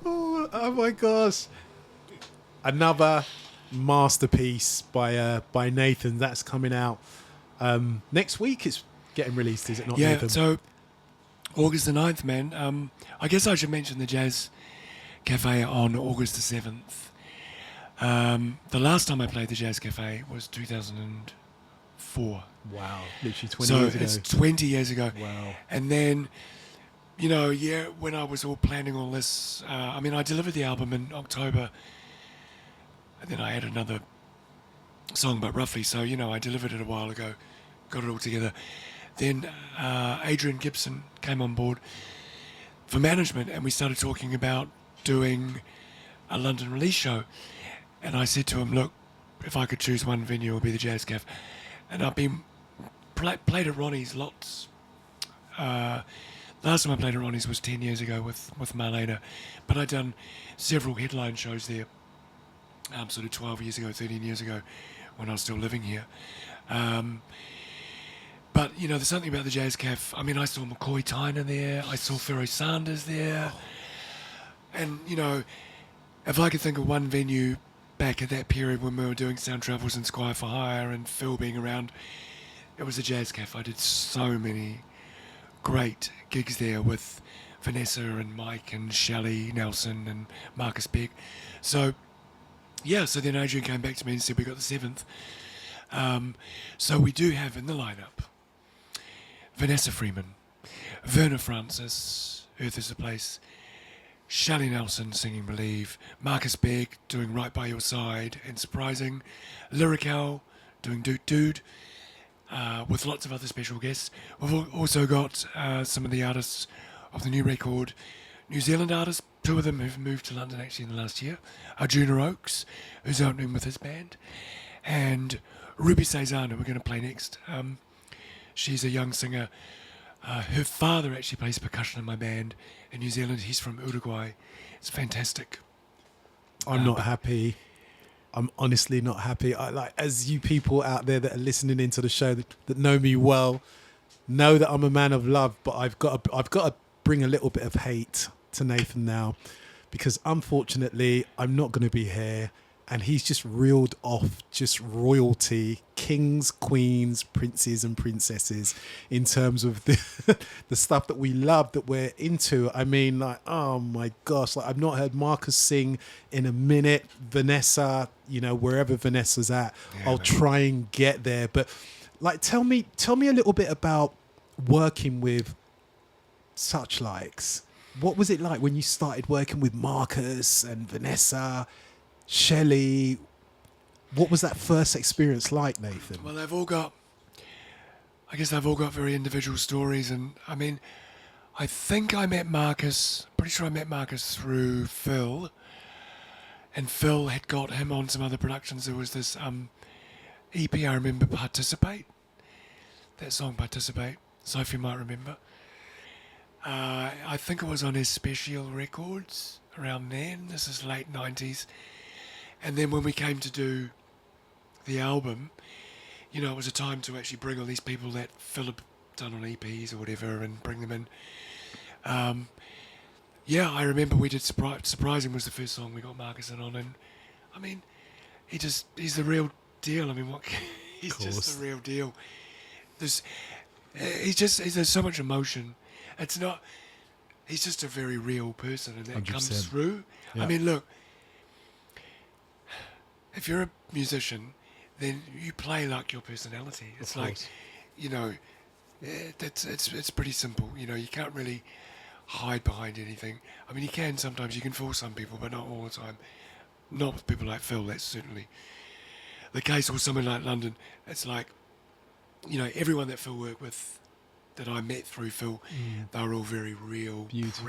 Oh my gosh. Another masterpiece by Nathan that's coming out next week. It's getting released, is it not, Yeah, Nathan? so August the 9th, man. I guess I should mention the Jazz Cafe on August the 7th. The last time I played the Jazz Cafe was 2004. Wow, literally 20 So years ago. it's 20 years ago. Wow. And then, when I was all planning all this, I delivered the album in October, and then I had another song, but roughly, so, I delivered it a while ago, got it all together. Then Adrian Gibson came on board for management, and we started talking about doing a London release show. And I said to him, look, if I could choose one venue, it would be the Jazz Caf. And I've been played at Ronnie's lots. Last time I played at Ronnie's was 10 years ago with Marlena, but I'd done several headline shows there, sort of 12 years ago, 13 years ago, when I was still living here. But, there's something about the Jazz Caf. I saw McCoy Tyner there, I saw Pharoah Sanders there, and, if I could think of one venue back at that period when we were doing Sound Travels and Squire for Hire and Phil being around, it was the Jazz Caf. I did so many great gigs there with Vanessa and Mike and Shelley Nelson and Marcus Beck. So then Adrian came back to me and said we got the 7th. So we do have in the lineup Vanessa Freeman, Verna Francis, Earth is a Place, Shelley Nelson singing Believe, Marcus Beck doing Right By Your Side and Surprising, Lyrical doing Doot Dude, with lots of other special guests. We've also got some of the artists of the new record, New Zealand artists, two of them who've moved to London actually in the last year, Arjuna Oakes, who's opening with his band, and Ruby Cezanne, who we're going to play next. She's a young singer. Her father actually plays percussion in my band in New Zealand. He's from Uruguay. It's fantastic. I'm not happy. I'm honestly not happy. As you people out there that are listening into the show that know me well, know that I'm a man of love, but I've got to bring a little bit of hate to Nathan now, because unfortunately I'm not going to be here, and he's just reeled off just royalty, kings, queens, princes and princesses in terms of the stuff that we love, that we're into. Oh my gosh, I've not heard Marcus sing in a minute. Vanessa, wherever Vanessa's at, yeah, I'll try and get there. But tell me a little bit about working with such likes. What was it like when you started working with Marcus and Vanessa, Shelley? What was that first experience like, Nathan? Well, they've all got very individual stories, and I think I met Marcus, pretty sure I met Marcus through Phil, and Phil had got him on some other productions. There was this EP, I remember, Participate, that song Participate, Sophie might remember. I think it was on his Special Records around then. This is late 90s. And then when we came to do the album, it was a time to actually bring all these people that Phil had done on EPs or whatever and bring them in. I remember we did Surprising was the first song we got Marcus in on, and he's the real deal. He's just the real deal. There's so much emotion. He's just a very real person, and that 100%. Comes through. Yeah. Look, if you're a musician, then you play like your personality. It's it's pretty simple. You can't really hide behind anything. You can sometimes, you can fool some people, but not all the time. Not with people like Phil, that's certainly the case. Or someone like London, it's everyone that Phil worked with, that I met through Phil, they were all very real, beautiful,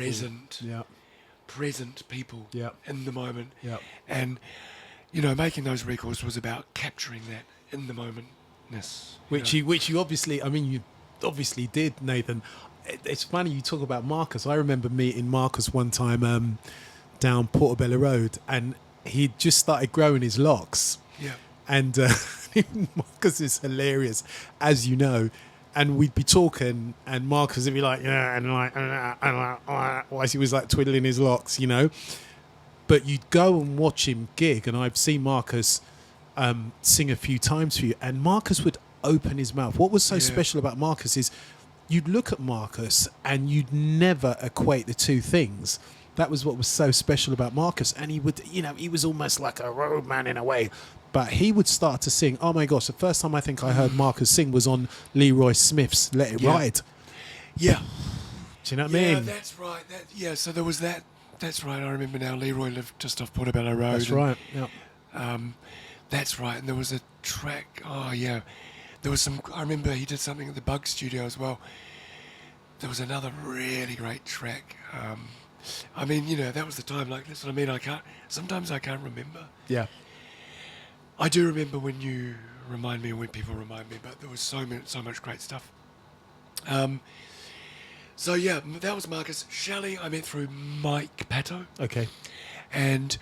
present people in the moment. Yep. And making those records was about capturing that in the momentness. Which you obviously, you obviously did, Nathan. It's funny you talk about Marcus. I remember meeting Marcus one time down Portobello Road, and he'd just started growing his locks. Yeah. And Marcus is hilarious, as you know. and we'd be talking, and Marcus would be like, yeah, and while he was like twiddling his locks, you know. But you'd go and watch him gig, and I've seen Marcus sing a few times for you, and Marcus would open his mouth. What was so special about Marcus is you'd look at Marcus and you'd never equate the two things. That was what was so special about Marcus. And he would, you know, he was almost like a road man in a way. But he would start to sing. Oh my gosh, the first time I think I heard Marcus sing was on Leroy Smith's Let It Ride. Yeah. Do you know what I mean? Yeah, that's right. So there was that. That's right. I remember now. Leroy lived just off Portobello Road. That's right. Yeah. That's right. And there was a track. Oh, yeah. There was some. I remember he did something at the Bug Studio as well. There was another really great track. I mean, you know, that was the time. Like, that's what I mean. Sometimes I can't remember. Yeah. I do remember when you remind me and when people remind me, but there was so much great stuff. So yeah, that was Marcus. Shelley, I met through Mike Pato. Okay. And,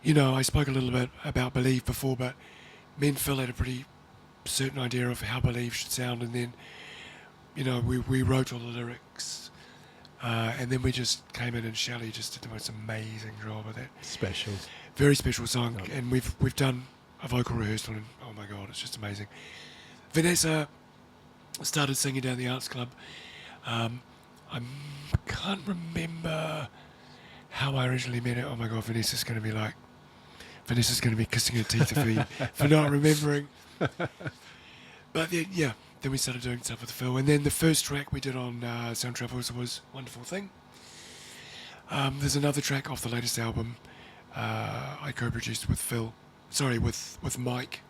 you know, I spoke a little bit about Believe before, but me and Phil had a pretty certain idea of how Believe should sound, and then, you know, we wrote all the lyrics, and then we just came in and Shelley just did the most amazing job of it. Special. Very special song, Yep. and we've done a vocal rehearsal, and oh my God, it's just amazing. Vanessa started singing down the Arts Club. I can't remember how I originally met her. Oh my God, Vanessa's going to be kissing her teeth for not remembering. But then, then we started doing stuff with Phil, and then the first track we did on Sound Travels was Wonderful Thing. There's another track off the latest album I co-produced with with Mike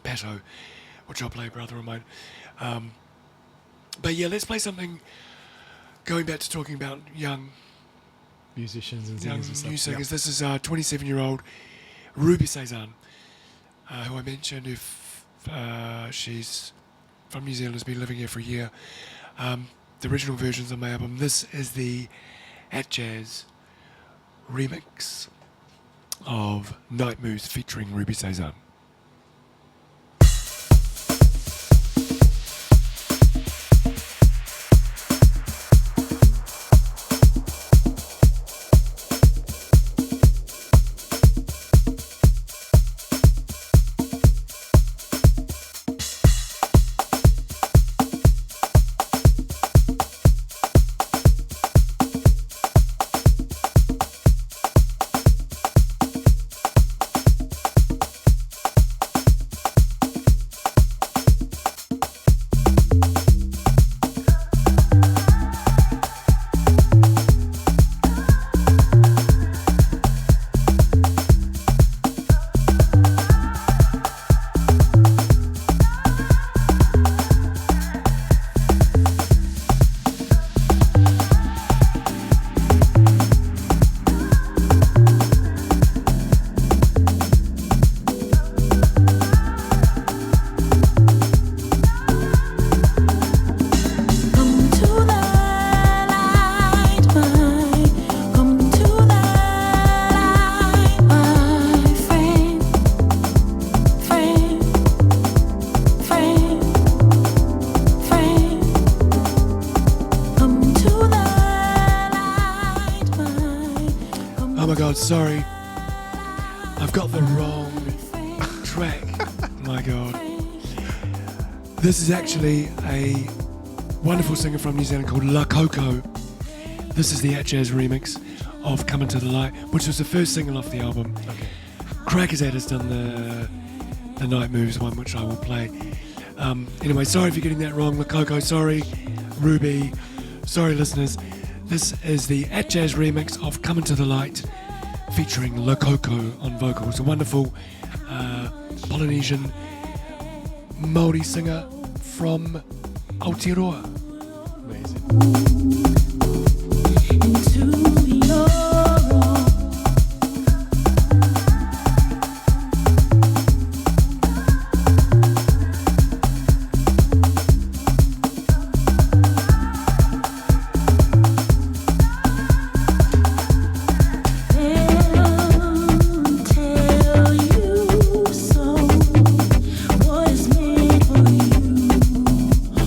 Pato, which I'll play, a brother of mine. But yeah, let's play something, going back to talking about young musicians and young singers and stuff. new singers. This is 27-year-old Ruby Cezanne, who I mentioned, if she's from New Zealand, has been living here for a year. The original version's on my album. This is the At Jazz remix of Night Moves featuring Ruby Cezanne. Sorry, I've got the wrong track. My God. This is actually a wonderful singer from New Zealand called La Coco. This is the At Jazz remix of Come Into the Light, which was the first single off the album. Okay. Crackershead has done the Night Moves one, which I will play. Anyway, sorry if you're getting that wrong, La Coco. Sorry, Ruby. Sorry, listeners. This is the At Jazz remix of Come Into the Light, featuring La Coco on vocals, a wonderful Polynesian Māori singer from Aotearoa. Amazing. What is made for you?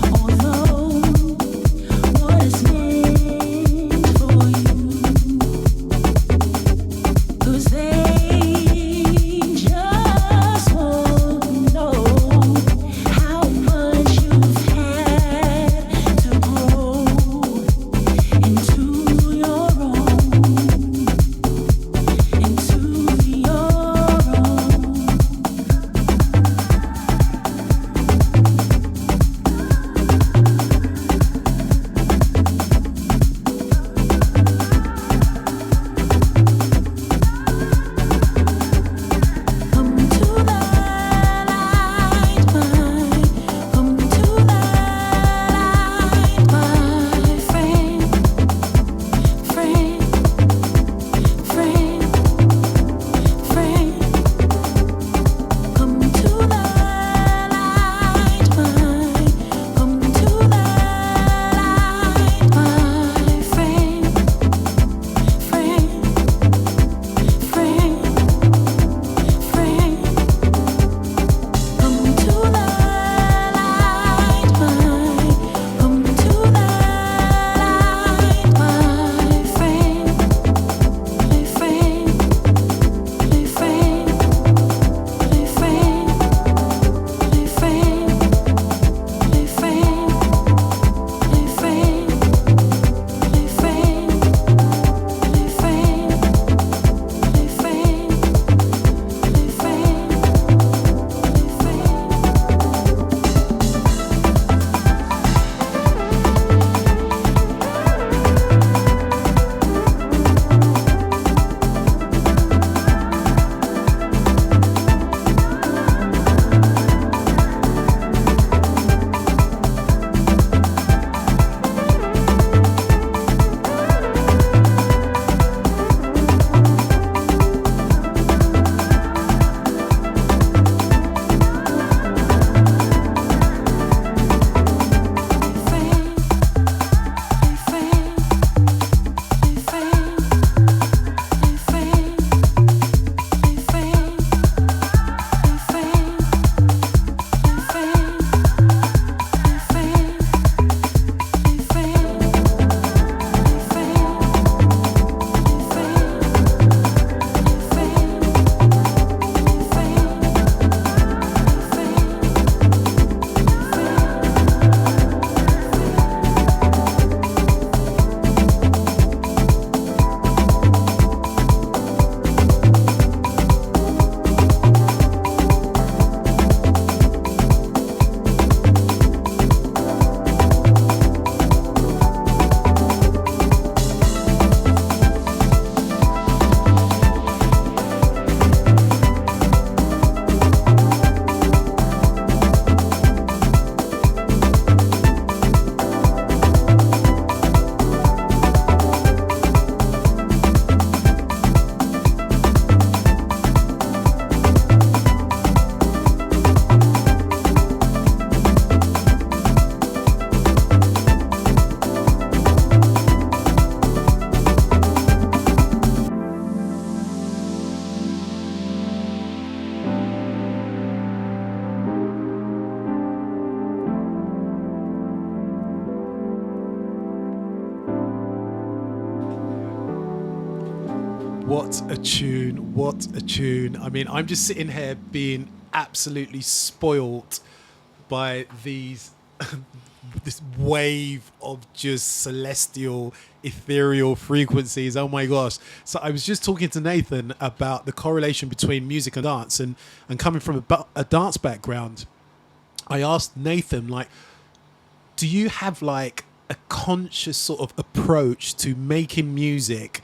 What a tune. What a tune. I mean, I'm just sitting here being absolutely spoilt by these this wave of just celestial, ethereal frequencies. Oh my gosh. So I was just talking to Nathan about the correlation between music and dance, and coming from a dance background, I asked Nathan, like, do you have like a conscious sort of approach to making music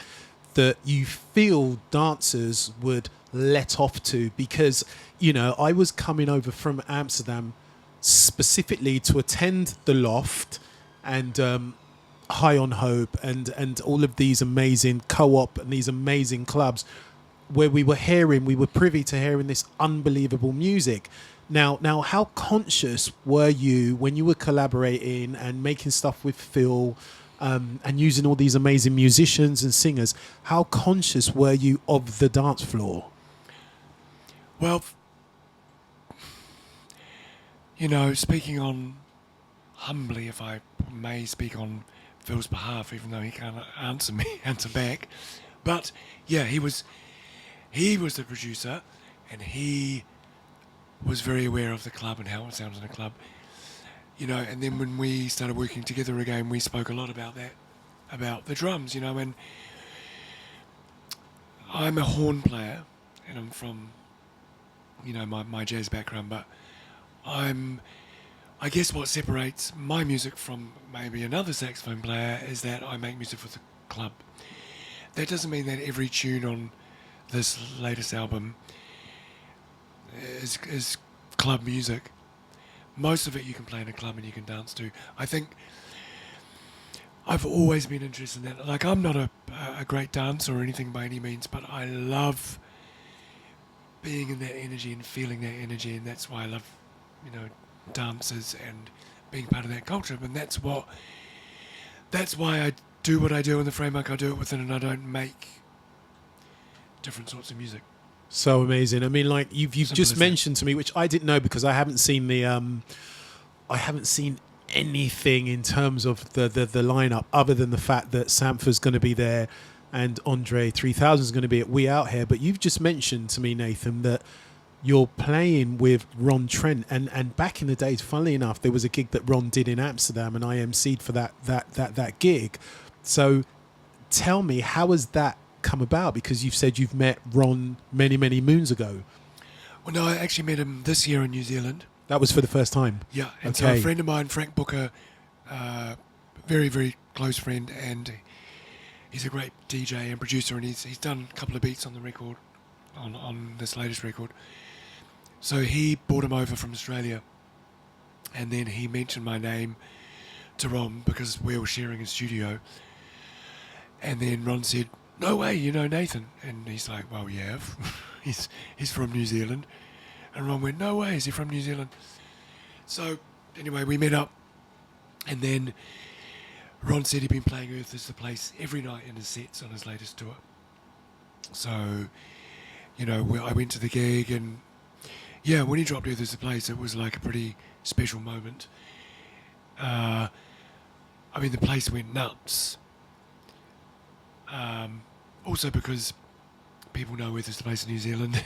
that you feel dancers would let off to? Because, you know, I was coming over from Amsterdam specifically to attend the Loft and High on Hope and all of these amazing co-op and these amazing clubs where we were privy to hearing this unbelievable music. Now, how conscious were you when you were collaborating and making stuff with Phil and using all these amazing musicians and singers? How conscious were you of the dance floor? Well, you know, speaking on humbly, if I may speak on Phil's behalf, even though he can't answer back. But yeah, he was the producer, and he was very aware of the club and how it sounds in a club. You know, and then when we started working together again, we spoke a lot about that, about the drums, you know, and I'm a horn player, and I'm from, you know, my jazz background, but I guess what separates my music from maybe another saxophone player is that I make music for the club. That doesn't mean that every tune on this latest album is club music. Most of it you can play in a club and you can dance to. I think I've always been interested in that. Like, I'm not a great dancer or anything by any means, but I love being in that energy and feeling that energy, and that's why I love, you know, dancers and being part of that culture. And that's why I do what I do in the framework I do it within, and I don't make different sorts of music. So amazing. I mean, like you've just mentioned to me, which I didn't know because I haven't seen anything in terms of the lineup other than the fact that Sampha's going to be there and Andre 3000 is going to be at We Out Here. But you've just mentioned to me, Nathan, that you're playing with Ron Trent, and back in the days, funnily enough, there was a gig that Ron did in Amsterdam, and I emceed for that gig. So tell me, how has that come about? Because you've said you've met Ron many moons ago. Well, no, I actually met him this year in New Zealand. That was for the first time? Yeah, and so a friend of mine, Frank Booker, very close friend, and he's a great DJ and producer, and he's done a couple of beats on the record, on this latest record. So he brought him over from Australia, and then he mentioned my name to Ron because we were sharing a studio, and then Ron said, "No way, you know Nathan?" And he's like, "Well, yeah, he's from New Zealand." And Ron went, "No way, is he from New Zealand?" So anyway, we met up, and then Ron said he'd been playing Earth Is the Place every night in his sets on his latest tour. So, you know, I went to the gig, and yeah, when he dropped Earth Is the Place, it was like a pretty special moment. I mean, the place went nuts. Also because people know Earth Is the Place in New Zealand.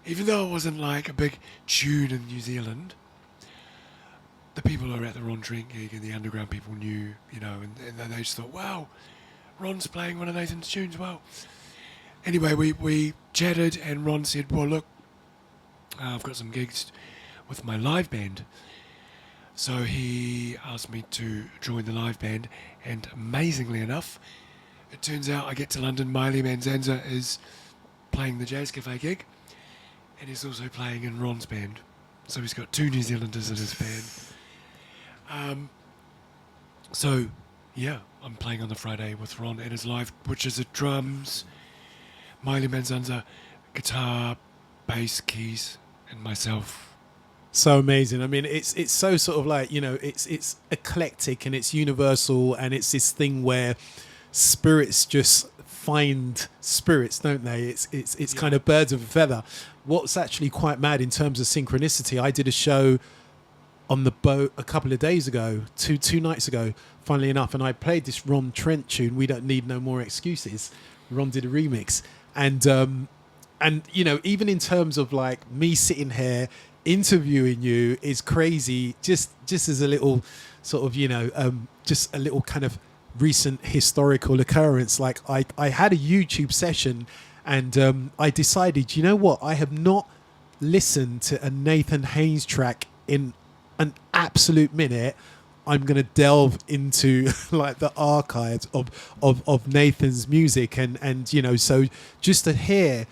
Even though it wasn't like a big tune in New Zealand, the people who were at the Ron Trent gig and the underground people knew, you know, and they just thought, wow, Ron's playing one of Nathan's tunes, wow. Anyway, we chatted, and Ron said, well, look, I've got some gigs with my live band. So he asked me to join the live band, and amazingly enough, it turns out I get to London, Miley Manzanza is playing the Jazz Cafe gig, and he's also playing in Ron's band. So he's got two New Zealanders in his band. So, yeah, I'm playing on the Friday with Ron and his live, which is at drums, Miley Manzanza, guitar, bass, keys, and myself. So amazing. I mean, it's so sort of like, you know, it's eclectic and it's universal, and it's this thing where spirits just find spirits, don't they? It's kind of birds of a feather. What's actually quite mad in terms of synchronicity, I did a show on the boat a couple of days ago, two nights ago, funnily enough, and I played this Ron Trent tune, We Don't Need No More Excuses, Ron did a remix, and you know, even in terms of like me sitting here interviewing you is crazy. Just as a little sort of, you know, just a little kind of recent historical occurrence. Like I had a YouTube session, and I decided, you know what, I have not listened to a Nathan Haines track in an absolute minute. I'm going to delve into like the archives of Nathan's music, and you know, so just to hear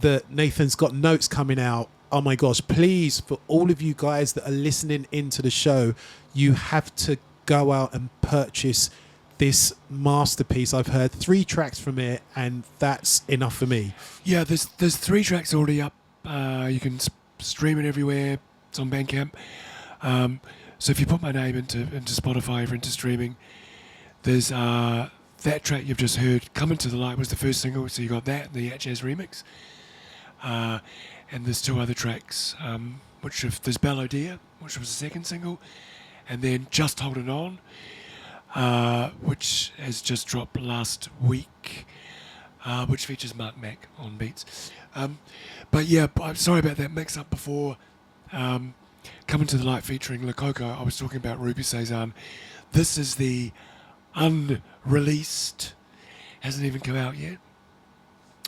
that Nathan's got notes coming out, oh my gosh, please, for all of you guys that are listening into the show, you have to go out and purchase this masterpiece. I've heard 3 tracks from it, and that's enough for me. Yeah, there's 3 tracks already up. You can stream it everywhere. It's on Bandcamp. So if you put my name into Spotify or into streaming, there's that track you've just heard, "Come Into the Light," was the first single. So you got that, and the Jazz remix. And there's 2 other tracks, there's Bellodia, which was the second single, and then Just Holding On, which has just dropped last week, which features Mark Mack on beats. But yeah, I'm sorry about that mix-up before. Coming to the Light featuring Lococo, I was talking about Ruby Cezanne. This is the unreleased, hasn't even come out yet.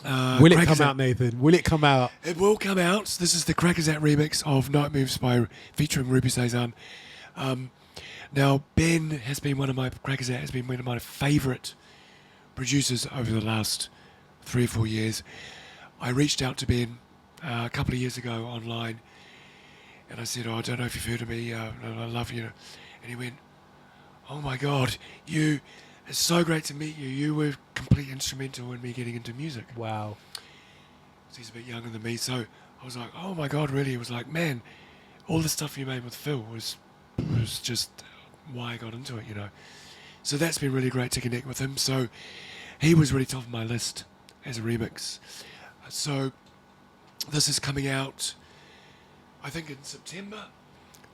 Will it come out, Nathan? Will it come out? It will come out. This is the Crackerzat remix of Night Moves featuring Ruby Cezanne. Now, Ben has been one of my favourite producers over the last 3 or 4 years. I reached out to Ben a couple of years ago online, and I said, "Oh, I don't know if you've heard of me. I love you." And he went, "Oh my God, it's so great to meet you. You were completely instrumental in me getting into music." Wow. So he's a bit younger than me, so I was like, "Oh my God, really?" It was like, "Man, all the stuff you made with Phil was just why I got into it, you know." So that's been really great to connect with him. So he was really top of my list as a remix. So this is coming out, I think, in September.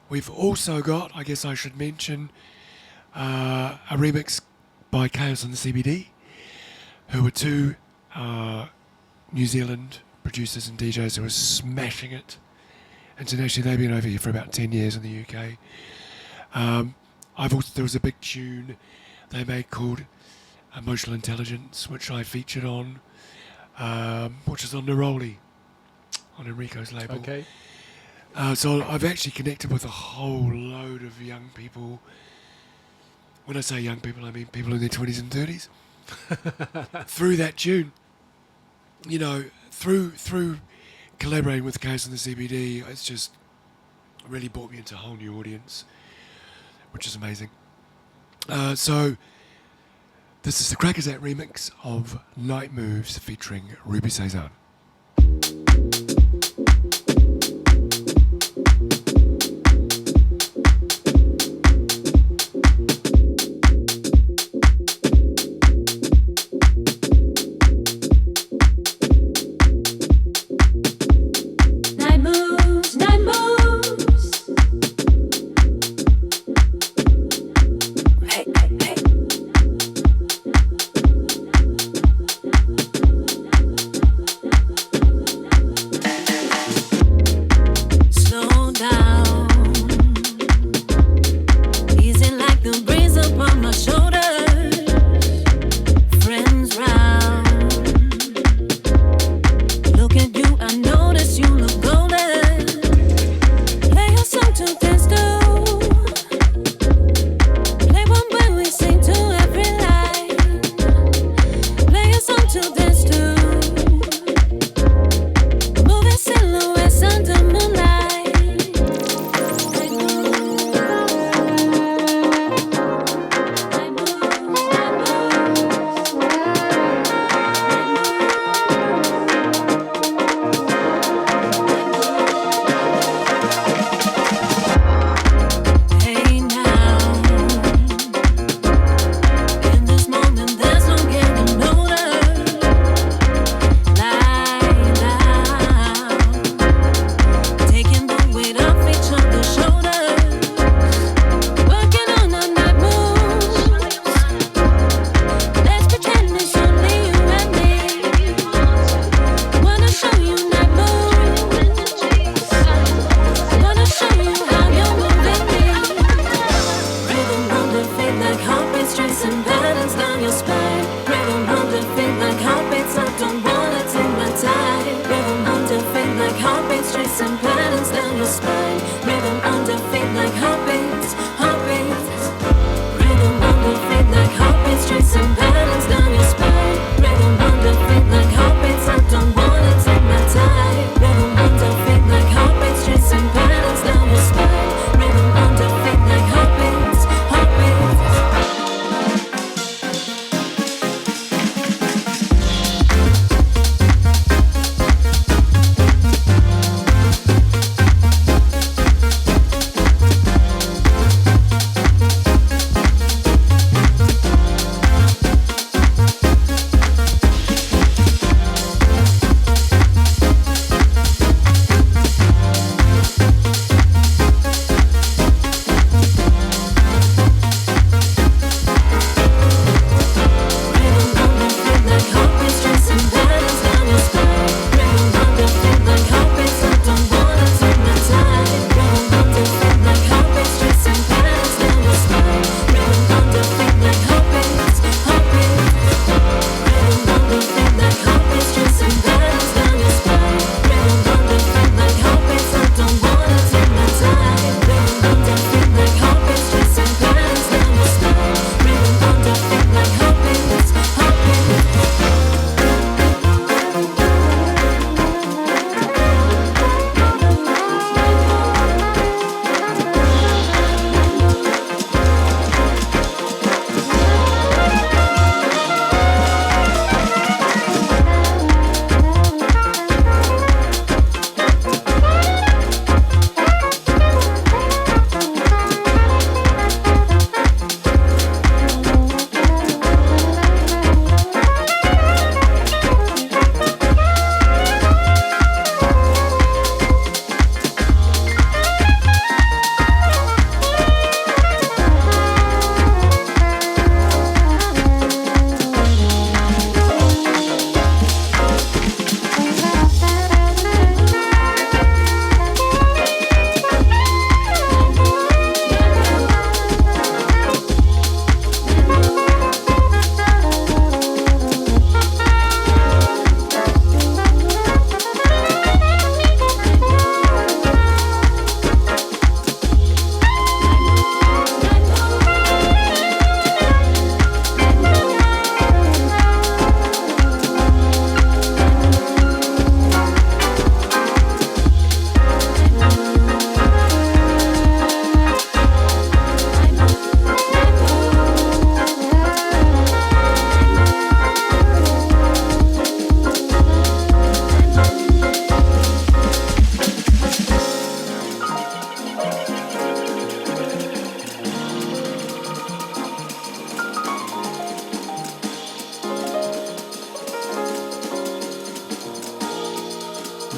We've also got, I guess I should mention, a remix by Chaos and the CBD, who are 2 New Zealand producers and DJs who are smashing it internationally. They've been over here for about 10 years in the UK. There was a big tune they made called Emotional Intelligence, which I featured on, which is on Neroli, on Enrico's label. Okay. So I've actually connected with a whole load of young people. When I say young people, I mean people in their 20s and 30s. Through that tune, you know, through collaborating with Chaos and the CBD, it's just really brought me into a whole new audience, which is amazing. So this is the Crackerzat remix of Night Moves featuring Ruby Cezanne.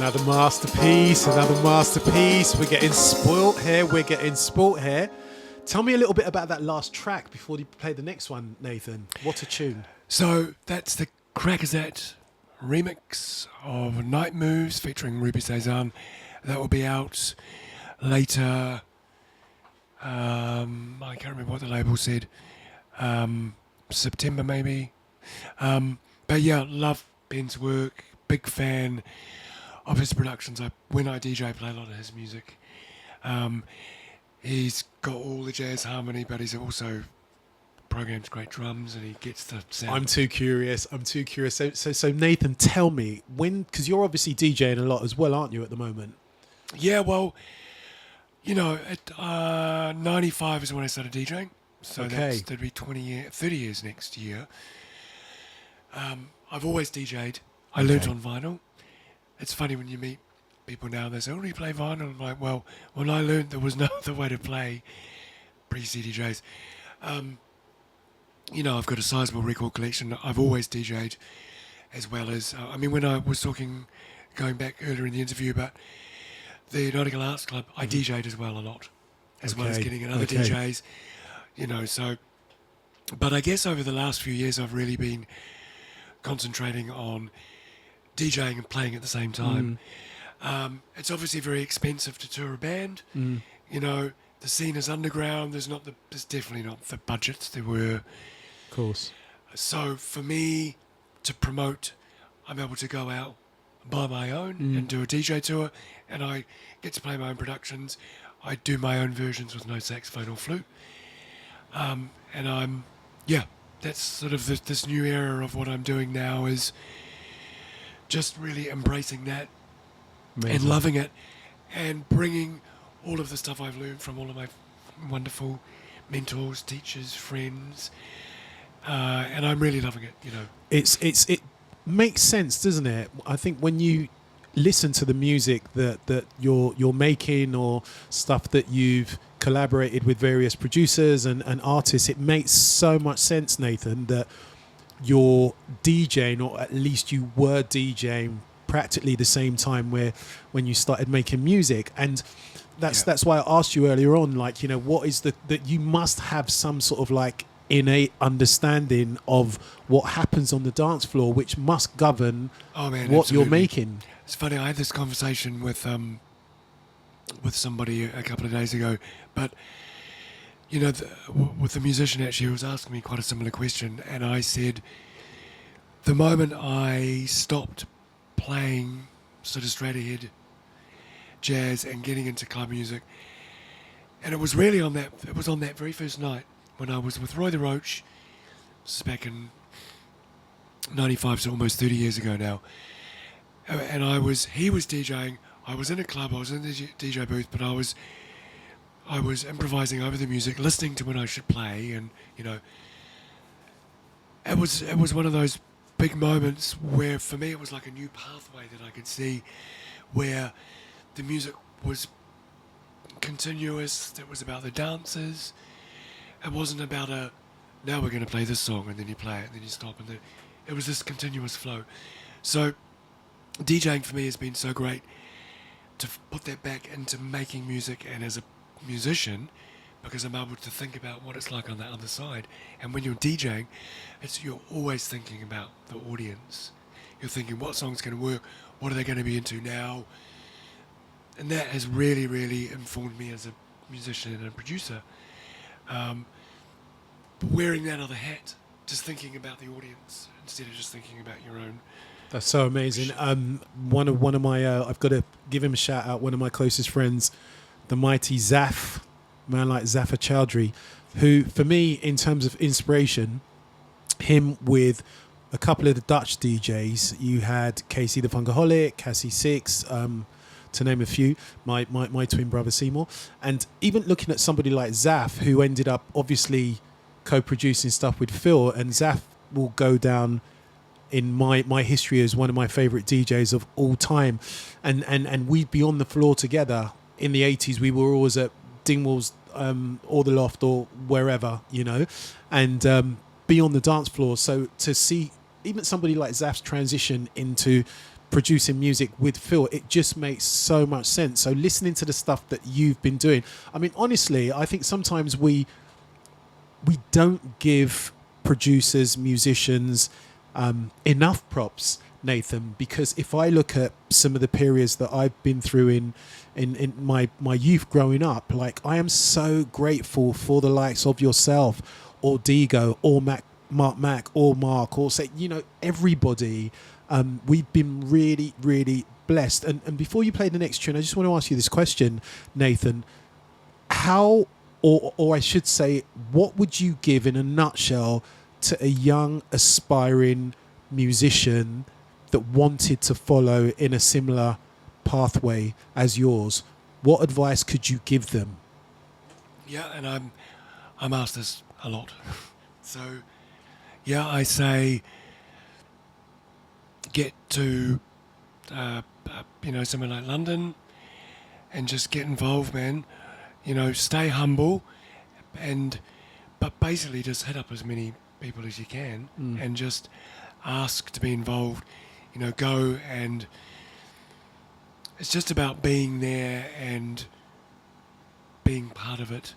Another masterpiece, another masterpiece. We're getting spoilt here. We're getting sport here. Tell me a little bit about that last track before you play the next one, Nathan. What a tune. So that's the Crackazette remix of Night Moves featuring Ruby Cezanne. That will be out later. I can't remember what the label said. September maybe. But yeah, love Ben's work. Big fan of his productions. When I DJ, play a lot of his music. He's got all the jazz harmony, but he's also programs great drums, and he gets the sound. I'm too curious. So Nathan, tell me, because you're obviously DJing a lot as well, aren't you, at the moment? Yeah, well, at 95 is when I started DJing. So that'd be 30 years next year. I've always DJ'd. I learnt on vinyl. It's funny when you meet people now, they say, oh, do you play vinyl? I'm like, well, when I learnt there was no other way to play pre-CDJs. I've got a sizable record collection. I've always DJ'd, as well as, when I was going back earlier in the interview about the Nautical Arts Club, I DJ'd as well a lot, as well as getting in other DJs, but I guess over the last few years I've really been concentrating on DJing and playing at the same time. It's obviously very expensive to tour a band. The scene is underground. There's definitely not the budgets there were. Of course. So for me to promote, I'm able to go out, buy my own and do a DJ tour, and I get to play my own productions. I do my own versions with no saxophone or flute. That's sort of this new era of what I'm doing now, is just really embracing that. Amazing. And loving it, and bringing all of the stuff I've learned from all of my wonderful mentors, teachers, friends, and I'm really loving it. It makes sense, doesn't it? I think when you listen to the music that you're making, or stuff that you've collaborated with various producers and artists, it makes so much sense, Nathan, that you're DJing, or at least you were DJing practically the same time when you started making music. And that's why I asked you earlier on, what is that you must have some sort of innate understanding of what happens on the dance floor, which must govern what absolutely. You're making. It's funny, I had this conversation with somebody a couple of days ago, but with the musician, actually, who was asking me quite a similar question, and I said, the moment I stopped playing sort of straight ahead jazz and getting into club music, and it was really on that very first night when I was with Roy the Roach. This is back in 95, so almost 30 years ago now, and he was DJing. I was in a club, I was in the DJ booth, but I was improvising over the music, listening to when I should play, and it was one of those big moments where, for me, it was like a new pathway that I could see, where the music was continuous. It was about the dances. It wasn't about now we're going to play this song, and then you play it, and then you stop, and then it was this continuous flow. So DJing for me has been so great to put that back into making music, and as a musician, because I'm able to think about what it's like on the other side. And when you're DJing, you're always thinking about the audience. You're thinking, what song's going to work? What are they going to be into now? And that has really, really informed me as a musician and a producer. But wearing that other hat, just thinking about the audience instead of just thinking about your own. That's so amazing. One of my I've got to give him a shout out. One of my closest friends, the mighty Zaf, man like Zafar Chowdhury, who for me, in terms of inspiration, him with a couple of the Dutch DJs. You had Casey the Funkaholic, Cassie Six, to name a few. My twin brother Seymour, and even looking at somebody like Zaf, who ended up obviously co-producing stuff with Phil, and Zaf will go down in my history as one of my favourite DJs of all time, and we'd be on the floor together in the 80s. We were always at Dingwall's or the Loft or wherever, and be on the dance floor. So to see even somebody like Zaf's transition into producing music with Phil, it just makes so much sense. So listening to the stuff that you've been doing, I mean, honestly, I think sometimes we don't give producers, musicians enough props, Nathan, because if I look at some of the periods that I've been through in my youth growing up, like, I am so grateful for the likes of yourself or Digo or Mark Mac or Mark, or say, everybody. We've been really, really blessed. And before you play the next tune, I just want to ask you this question, Nathan. How, or I should say, what would you give in a nutshell to a young, aspiring musician that wanted to follow in a similar pathway as yours? What advice could you give them? Yeah, and I'm asked this a lot. So, yeah, I say get to, somewhere like London and just get involved, man. Stay humble but basically just hit up as many people as you can and just ask to be involved. Go, and it's just about being there and being part of it.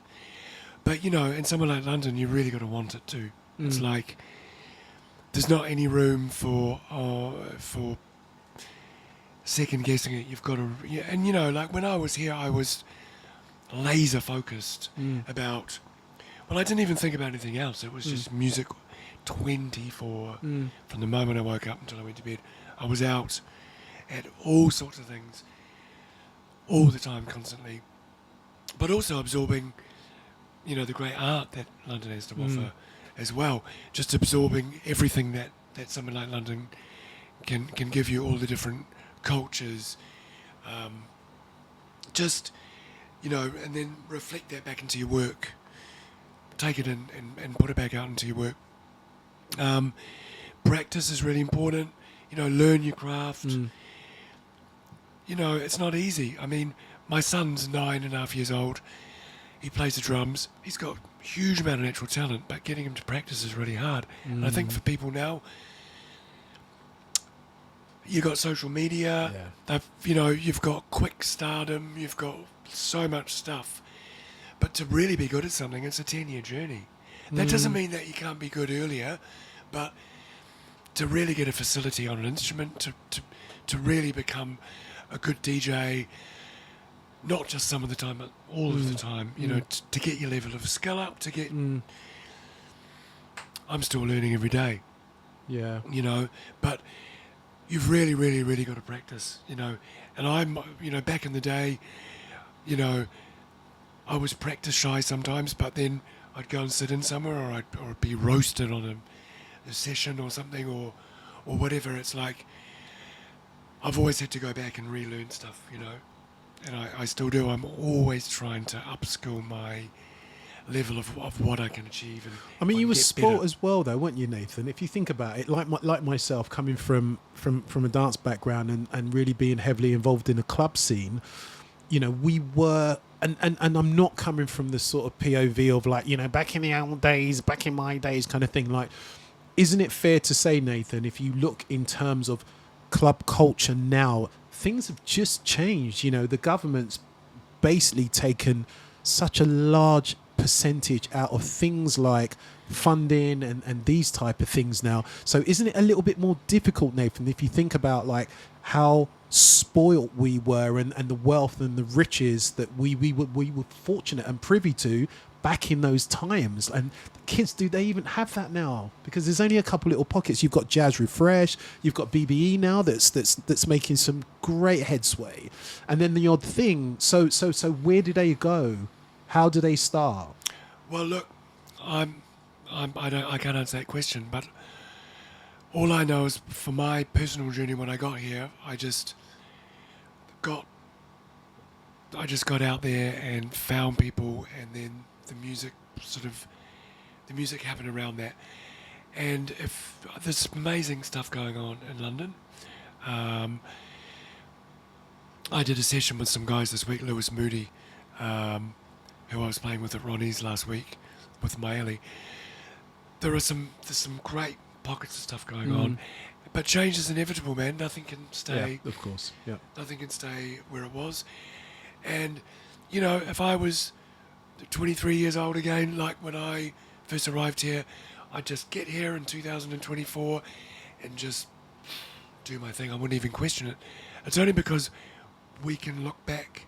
But, in somewhere like London, you really got to want it too. It's like there's not any room for second guessing it. You've got to, and like when I was here, I was laser focused about. Well, I didn't even think about anything else. It was just music, 24 from the moment I woke up until I went to bed. I was out at all sorts of things, all the time, constantly, but also absorbing, the great art that London has to offer as well. Just absorbing everything that somewhere like London can give you, all the different cultures, and then reflect that back into your work. Take it in and put it back out into your work. Practice is really important. Learn your craft. It's not easy. I mean, my son's 9.5 years old. He plays the drums. He's got a huge amount of natural talent, but getting him to practice is really hard. And I think for people now, you've got social media. You've got quick stardom. You've got so much stuff. But to really be good at something, it's a 10-year journey. That doesn't mean that you can't be good earlier, but to really get a facility on an instrument, to really become a good DJ, not just some of the time, but all of the time, to get your level of skill up, to get... I'm still learning every day. Yeah. But you've really, really, really got to practice, And I'm, back in the day, I was practice shy sometimes, but then I'd go and sit in somewhere, or I'd be roasted on a session or something, or whatever. It's like I've always had to go back and relearn stuff, and I still do. I'm always trying to upskill my level of what I can achieve. And I mean, you were sport better as well, though, weren't you, Nathan? If you think about it, like myself, coming from a dance background and really being heavily involved in the club scene, we were. And I'm not coming from the sort of POV of like, back in the old days, back in my days kind of thing. Like, isn't it fair to say, Nathan, if you look in terms of club culture now, things have just changed. The government's basically taken such a large percentage out of things like funding and these type of things now. So isn't it a little bit more difficult, Nathan, if you think about like how spoilt we were and the wealth and the riches that we were fortunate and privy to back in those times? And kids, do they even have that now? Because there's only a couple little pockets. You've got Jazz Refresh, you've got BBE now that's making some great headsway, and then the odd thing. So where do they go? How do they start? Well, look, I can't answer that question, but all I know is for my personal journey when I got here, I just got out there and found people, and then the music happened around that. And if there's amazing stuff going on in London, I did a session with some guys this week, Lewis Moody, who I was playing with at Ronnie's last week with Maeli. There's some great pockets of stuff going on, But change is inevitable, man. Nothing can stay. Yeah, of course. Yeah. Nothing can stay where it was. And, you know, if I was 23 years old again, like when I first arrived here, I'd just get here in 2024 and just do my thing. I wouldn't even question it. It's only because we can look back,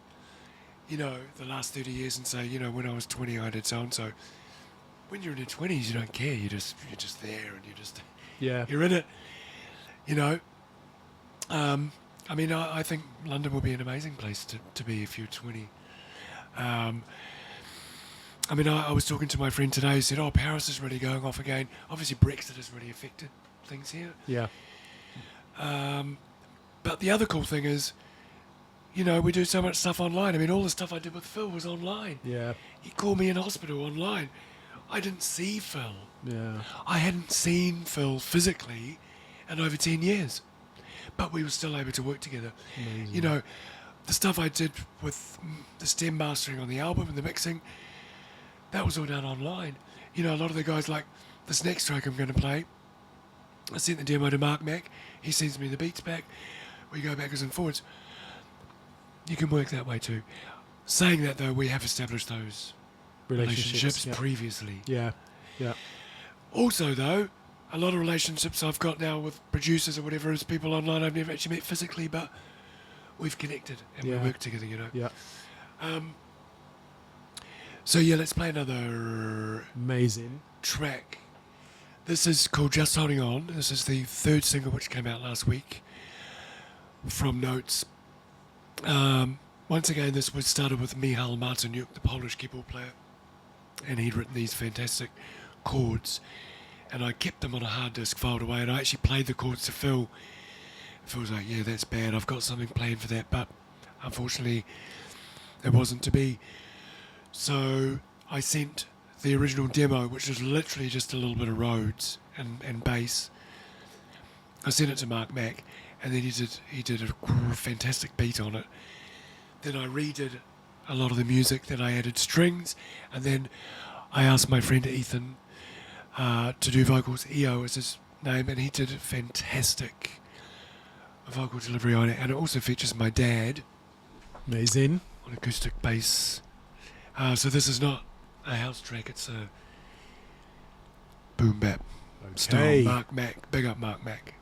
you know, the last 30 years and say, you know, when I was 20, I did so-and-so. When you're in your 20s, you don't care. You're just there and you're in it, you know. I mean, I think London will be an amazing place to be if you're 20. I mean, I was talking to my friend today who said, Paris is really going off again. Obviously, Brexit has really affected things here. Yeah. But the other cool thing is, you know, we do so much stuff online. I mean, all the stuff I did with Phil was online. Yeah. He called me in hospital online. I didn't see Phil. Yeah. I hadn't seen Phil physically in over 10 years. But we were still able to work together. Amazing. You know, the stuff I did with the stem mastering on the album and the mixing, that was all done online. You know, a lot of the guys, like this next track I'm going to play, I sent the demo to Mark Mack. He sends me the beats back. We go backwards and forwards. You can work that way too. Saying that, though, we have established those relationships previously. Yeah, yeah. Also, though, a lot of relationships I've got now with producers or whatever is people online I've never actually met physically, but we've connected and we work together, you know. Yeah. So yeah, let's play another amazing track. This is called Just Holding On. This is the third single which came out last week from Notes. Once again, this was started with Michal Martiniuk, the Polish keyboard player, and he'd written these fantastic chords, and I kept them on a hard disk filed away, and I actually played the chords to Phil. Phil was like, yeah, that's bad, I've got something planned for that, but unfortunately it wasn't to be. So I sent the original demo, which was literally just a little bit of Rhodes and bass. I sent it to Mark Mack, and then he did a fantastic beat on it. Then I redid a lot of the music, then I added strings, and then I asked my friend Ethan to do vocals. EO is his name, and he did a fantastic vocal delivery on it, and it also features my dad. Amazing. On acoustic bass. So this is not a house track, it's a boom bap style. Mark Mack, big up Mark Mack.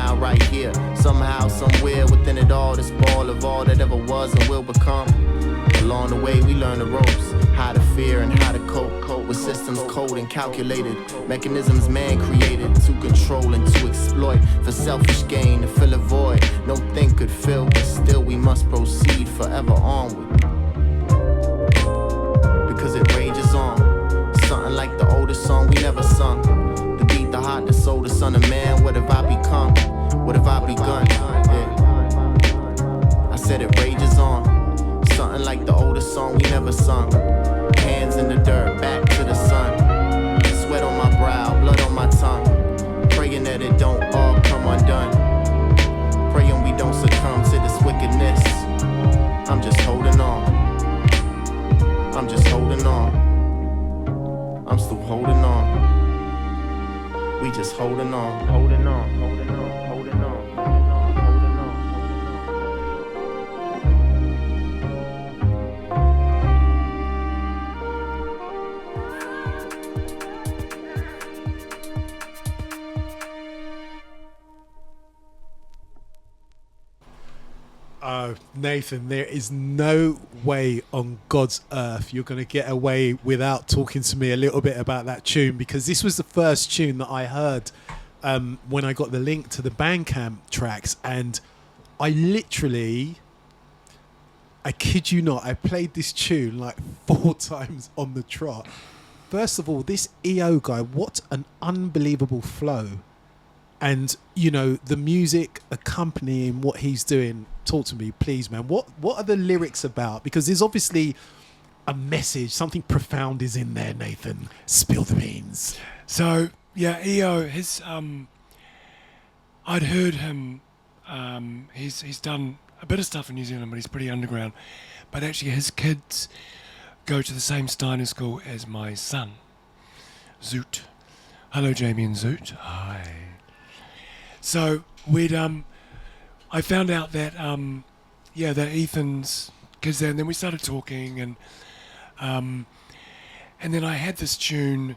now, right here. Somehow, somewhere within it all, this ball of all that ever was and will become. Along the way, we learn the ropes, how to fear and how to cope with systems cold and calculated, mechanisms man created to control and to exploit for selfish gain, to fill a void no thing could fill, but still we must proceed forever onward. Because it rages on, something like the oldest song we never sung. The beat, the heart, the soul, the son of man. What have I become? What have I begun? Yeah. I said it rages on, something like the oldest song we never sung. Hands in the dirt, back to the sun. Sweat on my brow, blood on my tongue. Praying that it don't all come undone. Praying we don't succumb to this wickedness. I'm just holding on. I'm just holding on. I'm still holding on. We just holding on. Holding on. Holding on. Holding on. Nathan, there is no way on God's earth you're going to get away without talking to me a little bit about that tune, because this was the first tune that I heard when I got the link to the Bandcamp tracks, and I kid you not, I played this tune like 4 times on the trot. First of all, this EO guy, what an unbelievable flow. And, you know, the music accompanying what he's doing. Talk to me, please, man. What are the lyrics about? Because there's obviously a message, something profound is in there, Nathan. Spill the beans. So, yeah, EO, I'd heard him, he's done a bit of stuff in New Zealand, but he's pretty underground. But actually his kids go to the same Steiner school as my son, Zoot. Hello, Jamie and Zoot. Hi. So I found out that that Ethan's kids there, and then we started talking, and then I had this tune,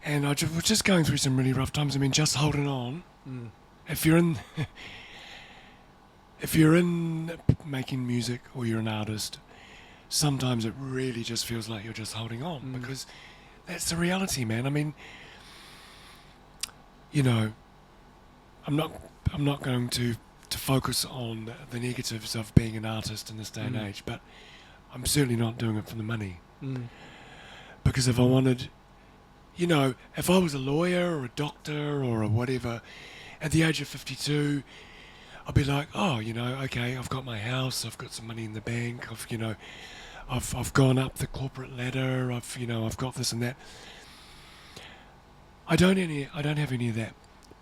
and I was just going through some really rough times. I mean, just holding on. Mm. If you're in making music or you're an artist, sometimes it really just feels like you're just holding on, because that's the reality, man. I mean, you know, I'm not going to focus on the negatives of being an artist in this day and age, but I'm certainly not doing it for the money. Because if I wanted, you know, if I was a lawyer or a doctor or a whatever, at the age of 52, I'd be like, oh, you know, okay, I've got my house, I've got some money in the bank, I've gone up the corporate ladder, I've got this and that. I don't have any of that.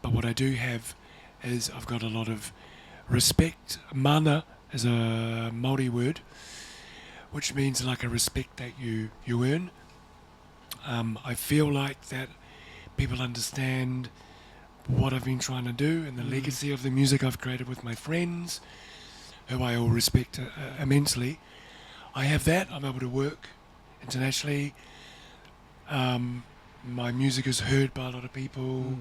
But what I do have is I've got a lot of respect. Mana is a Māori word, which means like a respect that you earn. I feel like that people understand what I've been trying to do and the legacy of the music I've created with my friends, who I all respect immensely. I have that. I'm able to work internationally. My music is heard by a lot of people.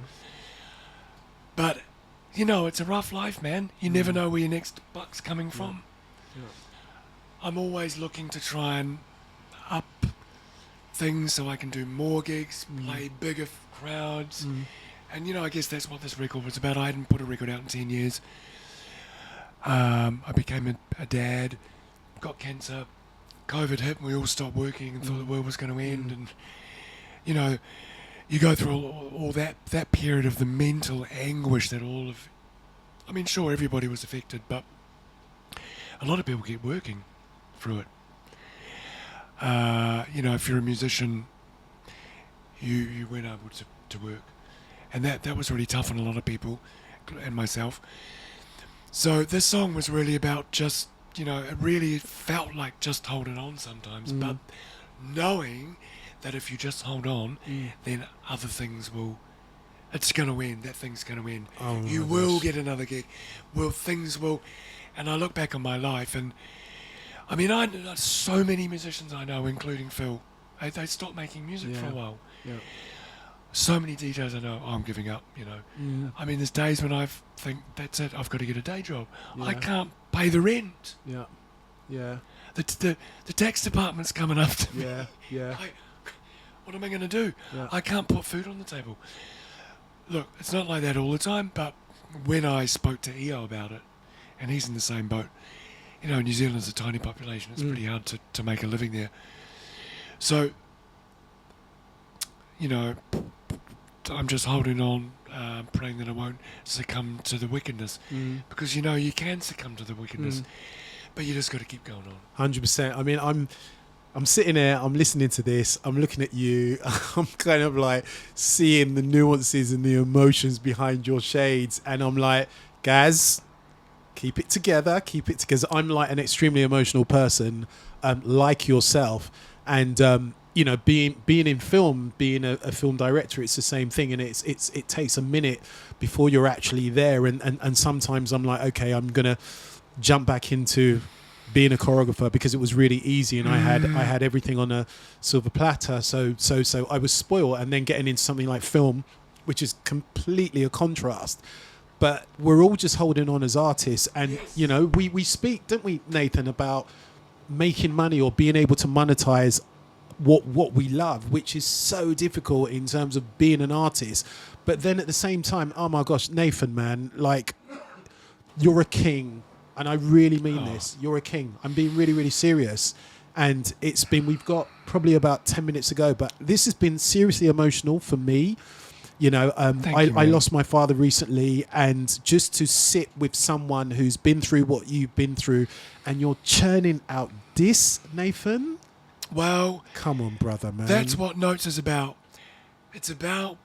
But, you know, it's a rough life, man. You never know where your next buck's coming from. Yeah. I'm always looking to try and up things so I can do more gigs, play bigger crowds. And, you know, I guess that's what this record was about. I hadn't put a record out in 10 years. I became a dad, got cancer, COVID hit, and we all stopped working and thought the world was going to end. And, you know, you go through all that period of the mental anguish that I mean, sure, everybody was affected, but a lot of people keep working through it. You know, if you're a musician, you weren't able to work. And that was really tough on a lot of people, and myself. So this song was really about just, you know, it really felt like just holding on sometimes, but knowing that if you just hold on, then other things it's going to end, that thing's going to end. Oh, you will get another gig. Things will, and I look back on my life, and I mean, so many musicians I know, including Phil, they stopped making music for a while. Yeah. so many details I know, I'm giving up, you know. I mean, there's days when I think, that's it, I've got to get a day job. Yeah. I can't pay the rent. Yeah. Yeah. The tax department's coming after me. Yeah. Yeah. What am I going to do? Yeah. I can't put food on the table. Look, it's not like that all the time, but when I spoke to EO about it, and he's in the same boat, you know, New Zealand's a tiny population. It's pretty hard to make a living there. So, you know, I'm just holding on, praying that I won't succumb to the wickedness. Because, you know, you can succumb to the wickedness, but you just got to keep going on. 100%. I mean, I'm sitting there, I'm listening to this, I'm looking at you, I'm kind of like seeing the nuances and the emotions behind your shades, and I'm like, Gaz, keep it together. I'm like an extremely emotional person, like yourself, and you know, being in film, being a film director, it's the same thing, and it takes a minute before you're actually there, and sometimes I'm like, okay, I'm gonna jump back into being a choreographer because it was really easy, and I had everything on a silver platter, so I was spoiled, and then getting into something like film, which is completely a contrast. But we're all just holding on as artists, and you know, we speak, don't we, Nathan, about making money or being able to monetize what we love, which is so difficult in terms of being an artist. But then at the same time, oh my gosh, Nathan, man, like, you're a king. And I really mean this. You're a king. I'm being really, really serious. And we've got probably about 10 minutes ago, but this has been seriously emotional for me. You know, I lost my father recently, and just to sit with someone who's been through what you've been through, and you're churning out this, Nathan. Well, come on, brother, man. That's what Notes is about. It's about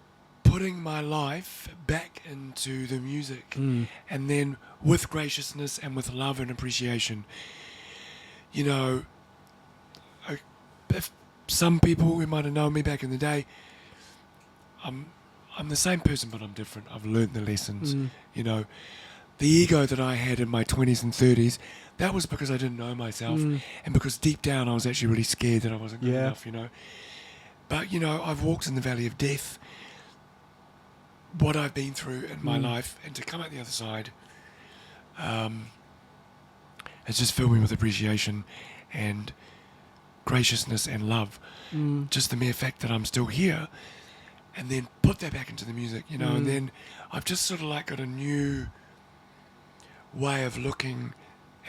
putting my life back into the music, and then with graciousness and with love and appreciation. You know, if some people who might have known me back in the day, I'm the same person, but I'm different. I've learned the lessons. You know, the ego that I had in my 20s and 30s, that was because I didn't know myself, and because deep down I was actually really scared that I wasn't good enough, you know. But, you know, I've walked in the valley of death, what I've been through in my life, and to come out the other side has just filled me with appreciation and graciousness and love. Just the mere fact that I'm still here, and then put that back into the music, you know, and then I've just sort of like got a new way of looking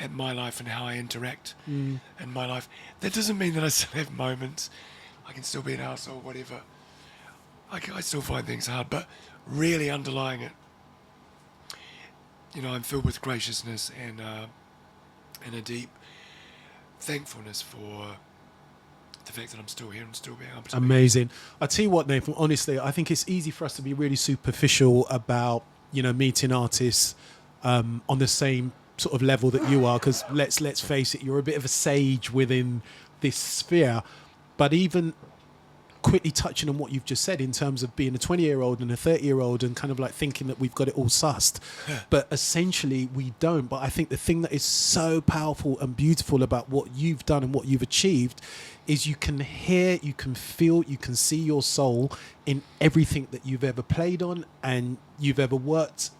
at my life and how I interact in my life. That doesn't mean that I still have moments. I can still be an arsehole or whatever. I still find things hard, but really underlying it, you know, I'm filled with graciousness and a deep thankfulness for the fact that I'm still here and still being able to. Amazing. I tell you what, Nathan, honestly, I think it's easy for us to be really superficial about, you know, meeting artists on the same sort of level that you are, because let's face it, you're a bit of a sage within this sphere. But even quickly touching on what you've just said in terms of being a 20-year-old and a 30-year-old and kind of like thinking that we've got it all sussed, but essentially we don't. But I think the thing that is so powerful and beautiful about what you've done and what you've achieved is you can hear, you can feel, you can see your soul in everything that you've ever played on and you've ever worked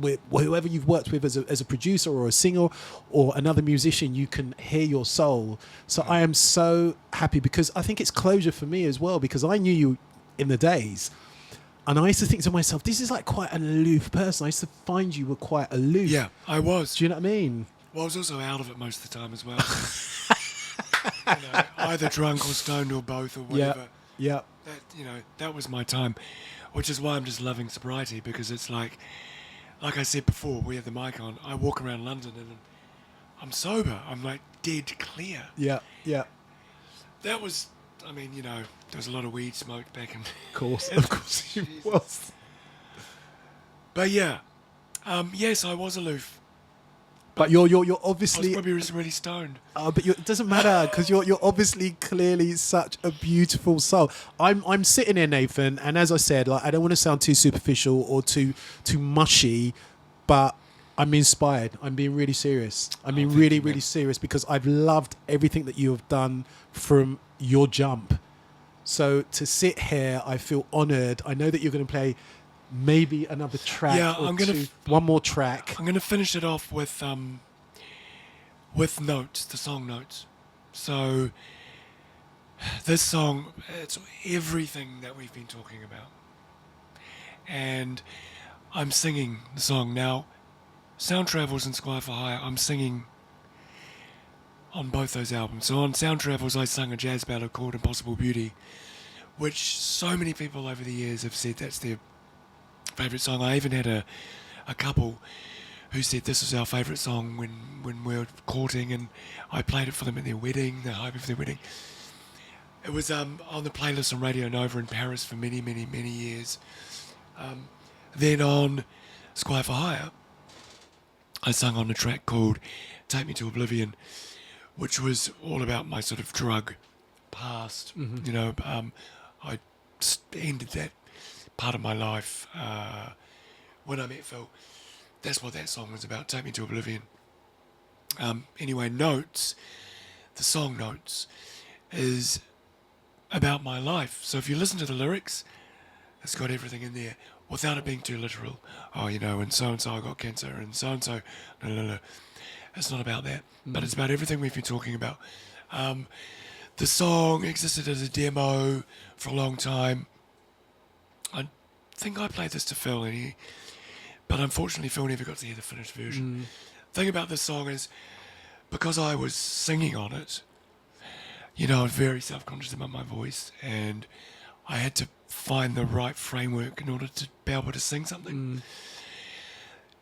with. Whoever you've worked with as a producer or a singer or another musician, you can hear your soul. So I am so happy, because I think it's closure for me as well, because I knew you in the days and I used to think to myself, this is like quite an aloof person. I used to find you were quite aloof. Yeah, I was. Do you know what I mean? Well, I was also out of it most of the time as well. You know, either drunk or stoned or both or whatever. Yeah. That, you know, that was my time, which is why I'm just loving sobriety, because it's like I said before, we had the mic on, I walk around London and I'm sober. I'm like dead clear. Yeah. That was, I mean, you know, there was a lot of weed smoked back in. Of course it was. But yeah, yes, I was aloof. But you're I was obviously. probably really stoned. But it doesn't matter, because you're obviously clearly such a beautiful soul. I'm sitting here, Nathan, and as I said, like, I don't want to sound too superficial or too mushy, but I'm inspired. I'm being really serious. I'm being really serious, because I've loved everything that you have done from your jump So to sit here, I feel honoured. I know that you're going to play maybe another track one more track. I'm going to finish it off with notes, the song notes. So this song, it's everything that we've been talking about. And I'm singing the song. Now, Sound Travels and Sky for Hire, I'm singing on both those albums. So on Sound Travels, I sung a jazz ballad called Impossible Beauty, which so many people over the years have said that's their favourite song. I even had a couple who said this was our favourite song when we were courting, and I played it for them at their wedding, they're hoping for their wedding. It was on the playlist on Radio Nova in Paris for many, many, many years. Then on Sky for Hire, I sung on a track called Take Me to Oblivion, which was all about my sort of drug past. You know, I ended that part of my life when I met Phil. That's what that song was about, Take Me to Oblivion. Anyway, Notes, the song Notes, is about my life. So if you listen to the lyrics, it's got everything in there without it being too literal. Oh, you know, and so I got cancer, and so. No. It's not about that, but it's about everything we've been talking about. The song existed as a demo for a long time. I think I played this to Phil, but unfortunately Phil never got to hear the finished version. The thing about this song is, because I was singing on it, you know, I was very self-conscious about my voice, and I had to find the right framework in order to be able to sing something.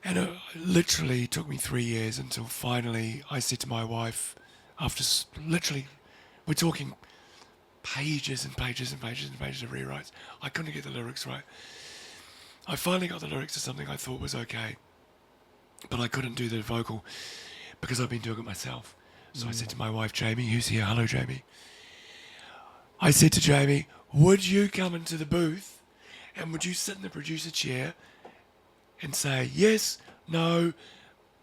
And it literally took me 3 years until finally I said to my wife, after literally, we're talking pages and pages and pages and pages of rewrites, I couldn't get the lyrics right. I finally got the lyrics to something I thought was okay, but I couldn't do the vocal because I've been doing it myself. So I said to my wife, Jamie, who's here, hello Jamie. I said to Jamie, would you come into the booth and would you sit in the producer chair and say, yes, no,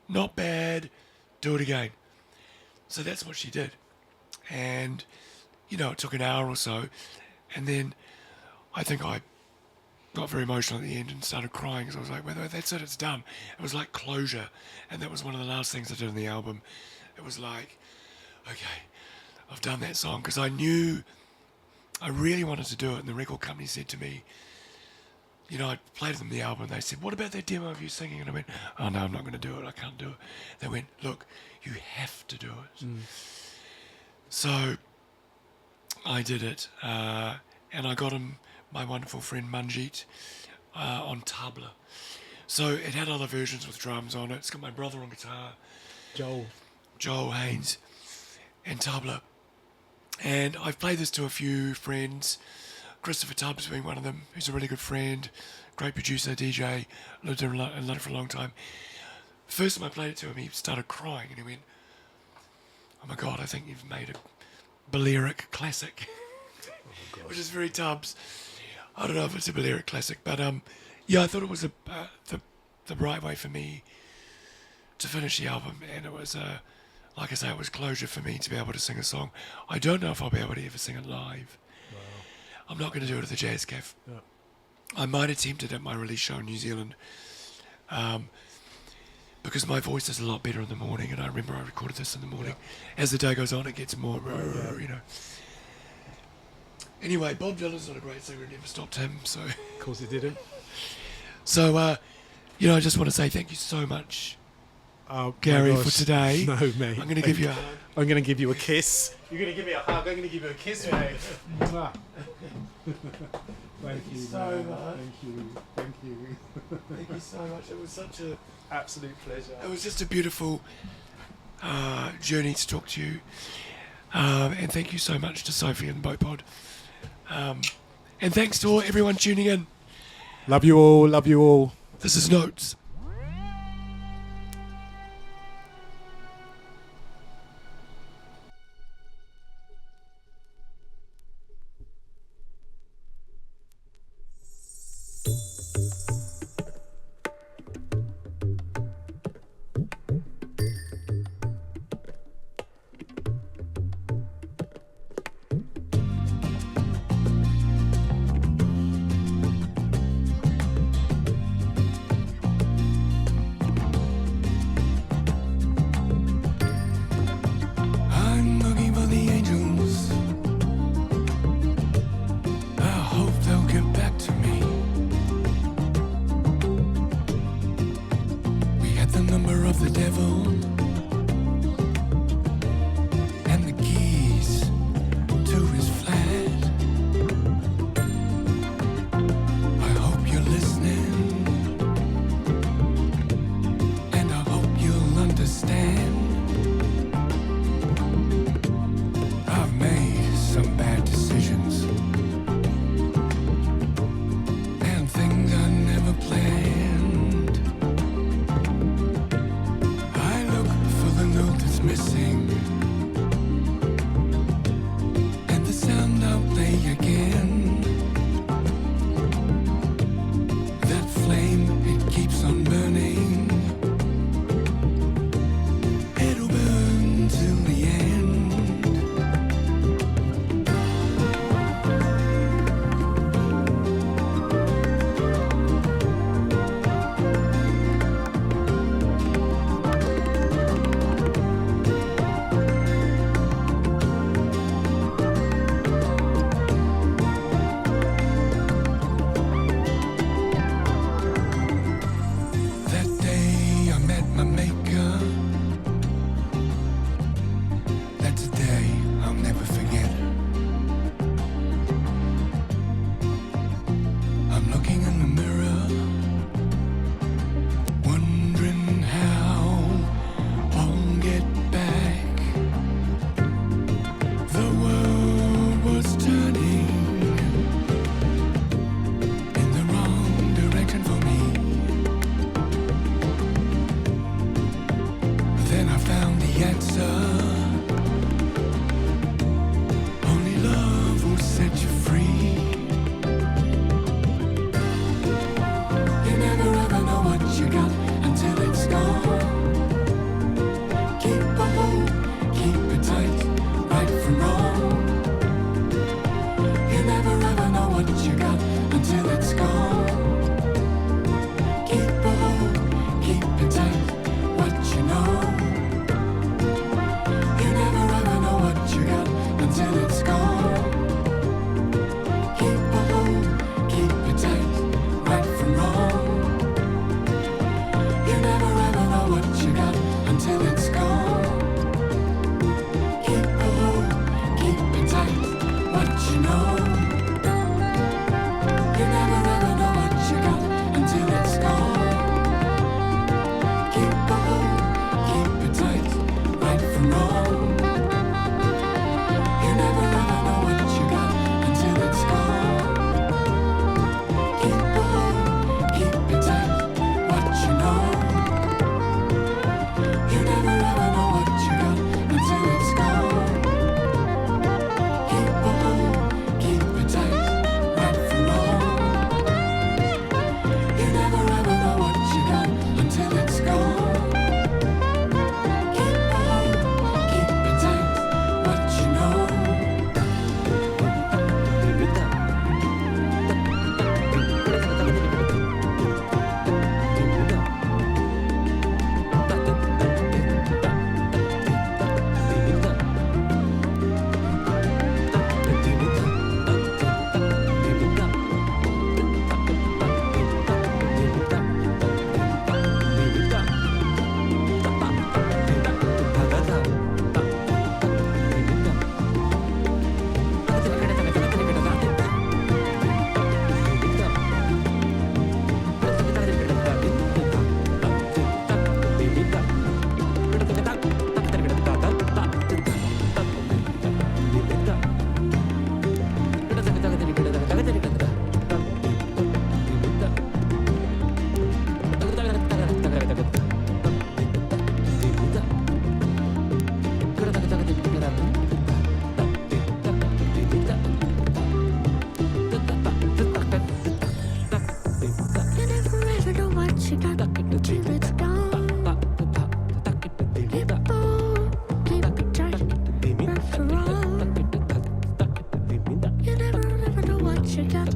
not bad, do it again. So that's what she did. And, you know, it took an hour or so. And then I think I got very emotional at the end and started crying because I was like, well, that's it, it's done. It was like closure. And that was one of the last things I did on the album. It was like, okay, I've done that song, because I knew I really wanted to do it. And the record company said to me, you know, I played them the album, and they said, what about that demo of you singing? And I went, oh no, I'm not going to do it, I can't do it. They went, look, you have to do it. So I did it, and I got him, my wonderful friend Manjeet, on tabla. So it had other versions with drums on it. It's got my brother on guitar, Joel Haines, and tabla. And I've played this to a few friends, Christopher Tubbs being one of them, who's a really good friend, great producer, DJ, lived in London for a long time. First time I played it to him, he started crying, and he went, oh my God, I think you've made a Balearic classic, which is very Tubbs. I don't know if it's a Balearic classic, but yeah, I thought it was the right way for me to finish the album, and it was, like I say, it was closure for me to be able to sing a song. I don't know if I'll be able to ever sing it live. I'm not going to do it at the Jazz Cafe. I might attempt it at my release show in New Zealand, because my voice is a lot better in the morning, and I remember I recorded this in the morning. As the day goes on, it gets more, you know. Anyway, Bob Dylan's not a great singer, it never stopped him, so... Of course it didn't. So, you know, I just want to say thank you so much, Gary, for today. No, mate. I'm going to give you a hug. I'm going to give you a kiss. You're going to give me a hug. I'm going to give you a kiss, mate. Thank you so much. Thank you. Thank you so much. It was such a... Absolute pleasure. It was just a beautiful journey to talk to you. And thank you so much to Sophie and BoArd. And thanks to everyone tuning in. Love you all. Love you all. This is Notes. of the devil and the keys to his flat. I hope you're listening, and I hope you'll understand. I've made some bad decisions and things I never planned. I look for the note that's missing, and the sound I'll play again. That flame, it keeps on burning. It'll burn till the end. That day I met my maker. That's a day I'll never forget. I'm looking in the mirror, wondering how I'll get back. The world was turning in the wrong direction for me. Then I found the answer. Only love will set you free. You never ever know what you got until it's gone. Keep a hold, keep it tight, right from wrong. You never ever know what you got until it's gone. Keep a hold, keep it tight, what you know. You never ever know what you got until it's gone. Keep a hold, keep it tight, right from wrong. You never ever know what you got until it's gone. Keep a hold, keep it tight, what you know. You never ever know what you got until it's gone. Keep a hold, keep it tight, right from wrong. You never ever know what you got until it's gone. Keep a hold, keep it tight, what you know. You never ever know what you got until it's gone. Keep a hold, keep it tight, right from wrong. You never ever know what you got until it's gone. Keep a hold, keep it tight, what you know. You never ever know what you got until it's gone. Keep a hold, keep it tight, right from wrong. You never ever know what you got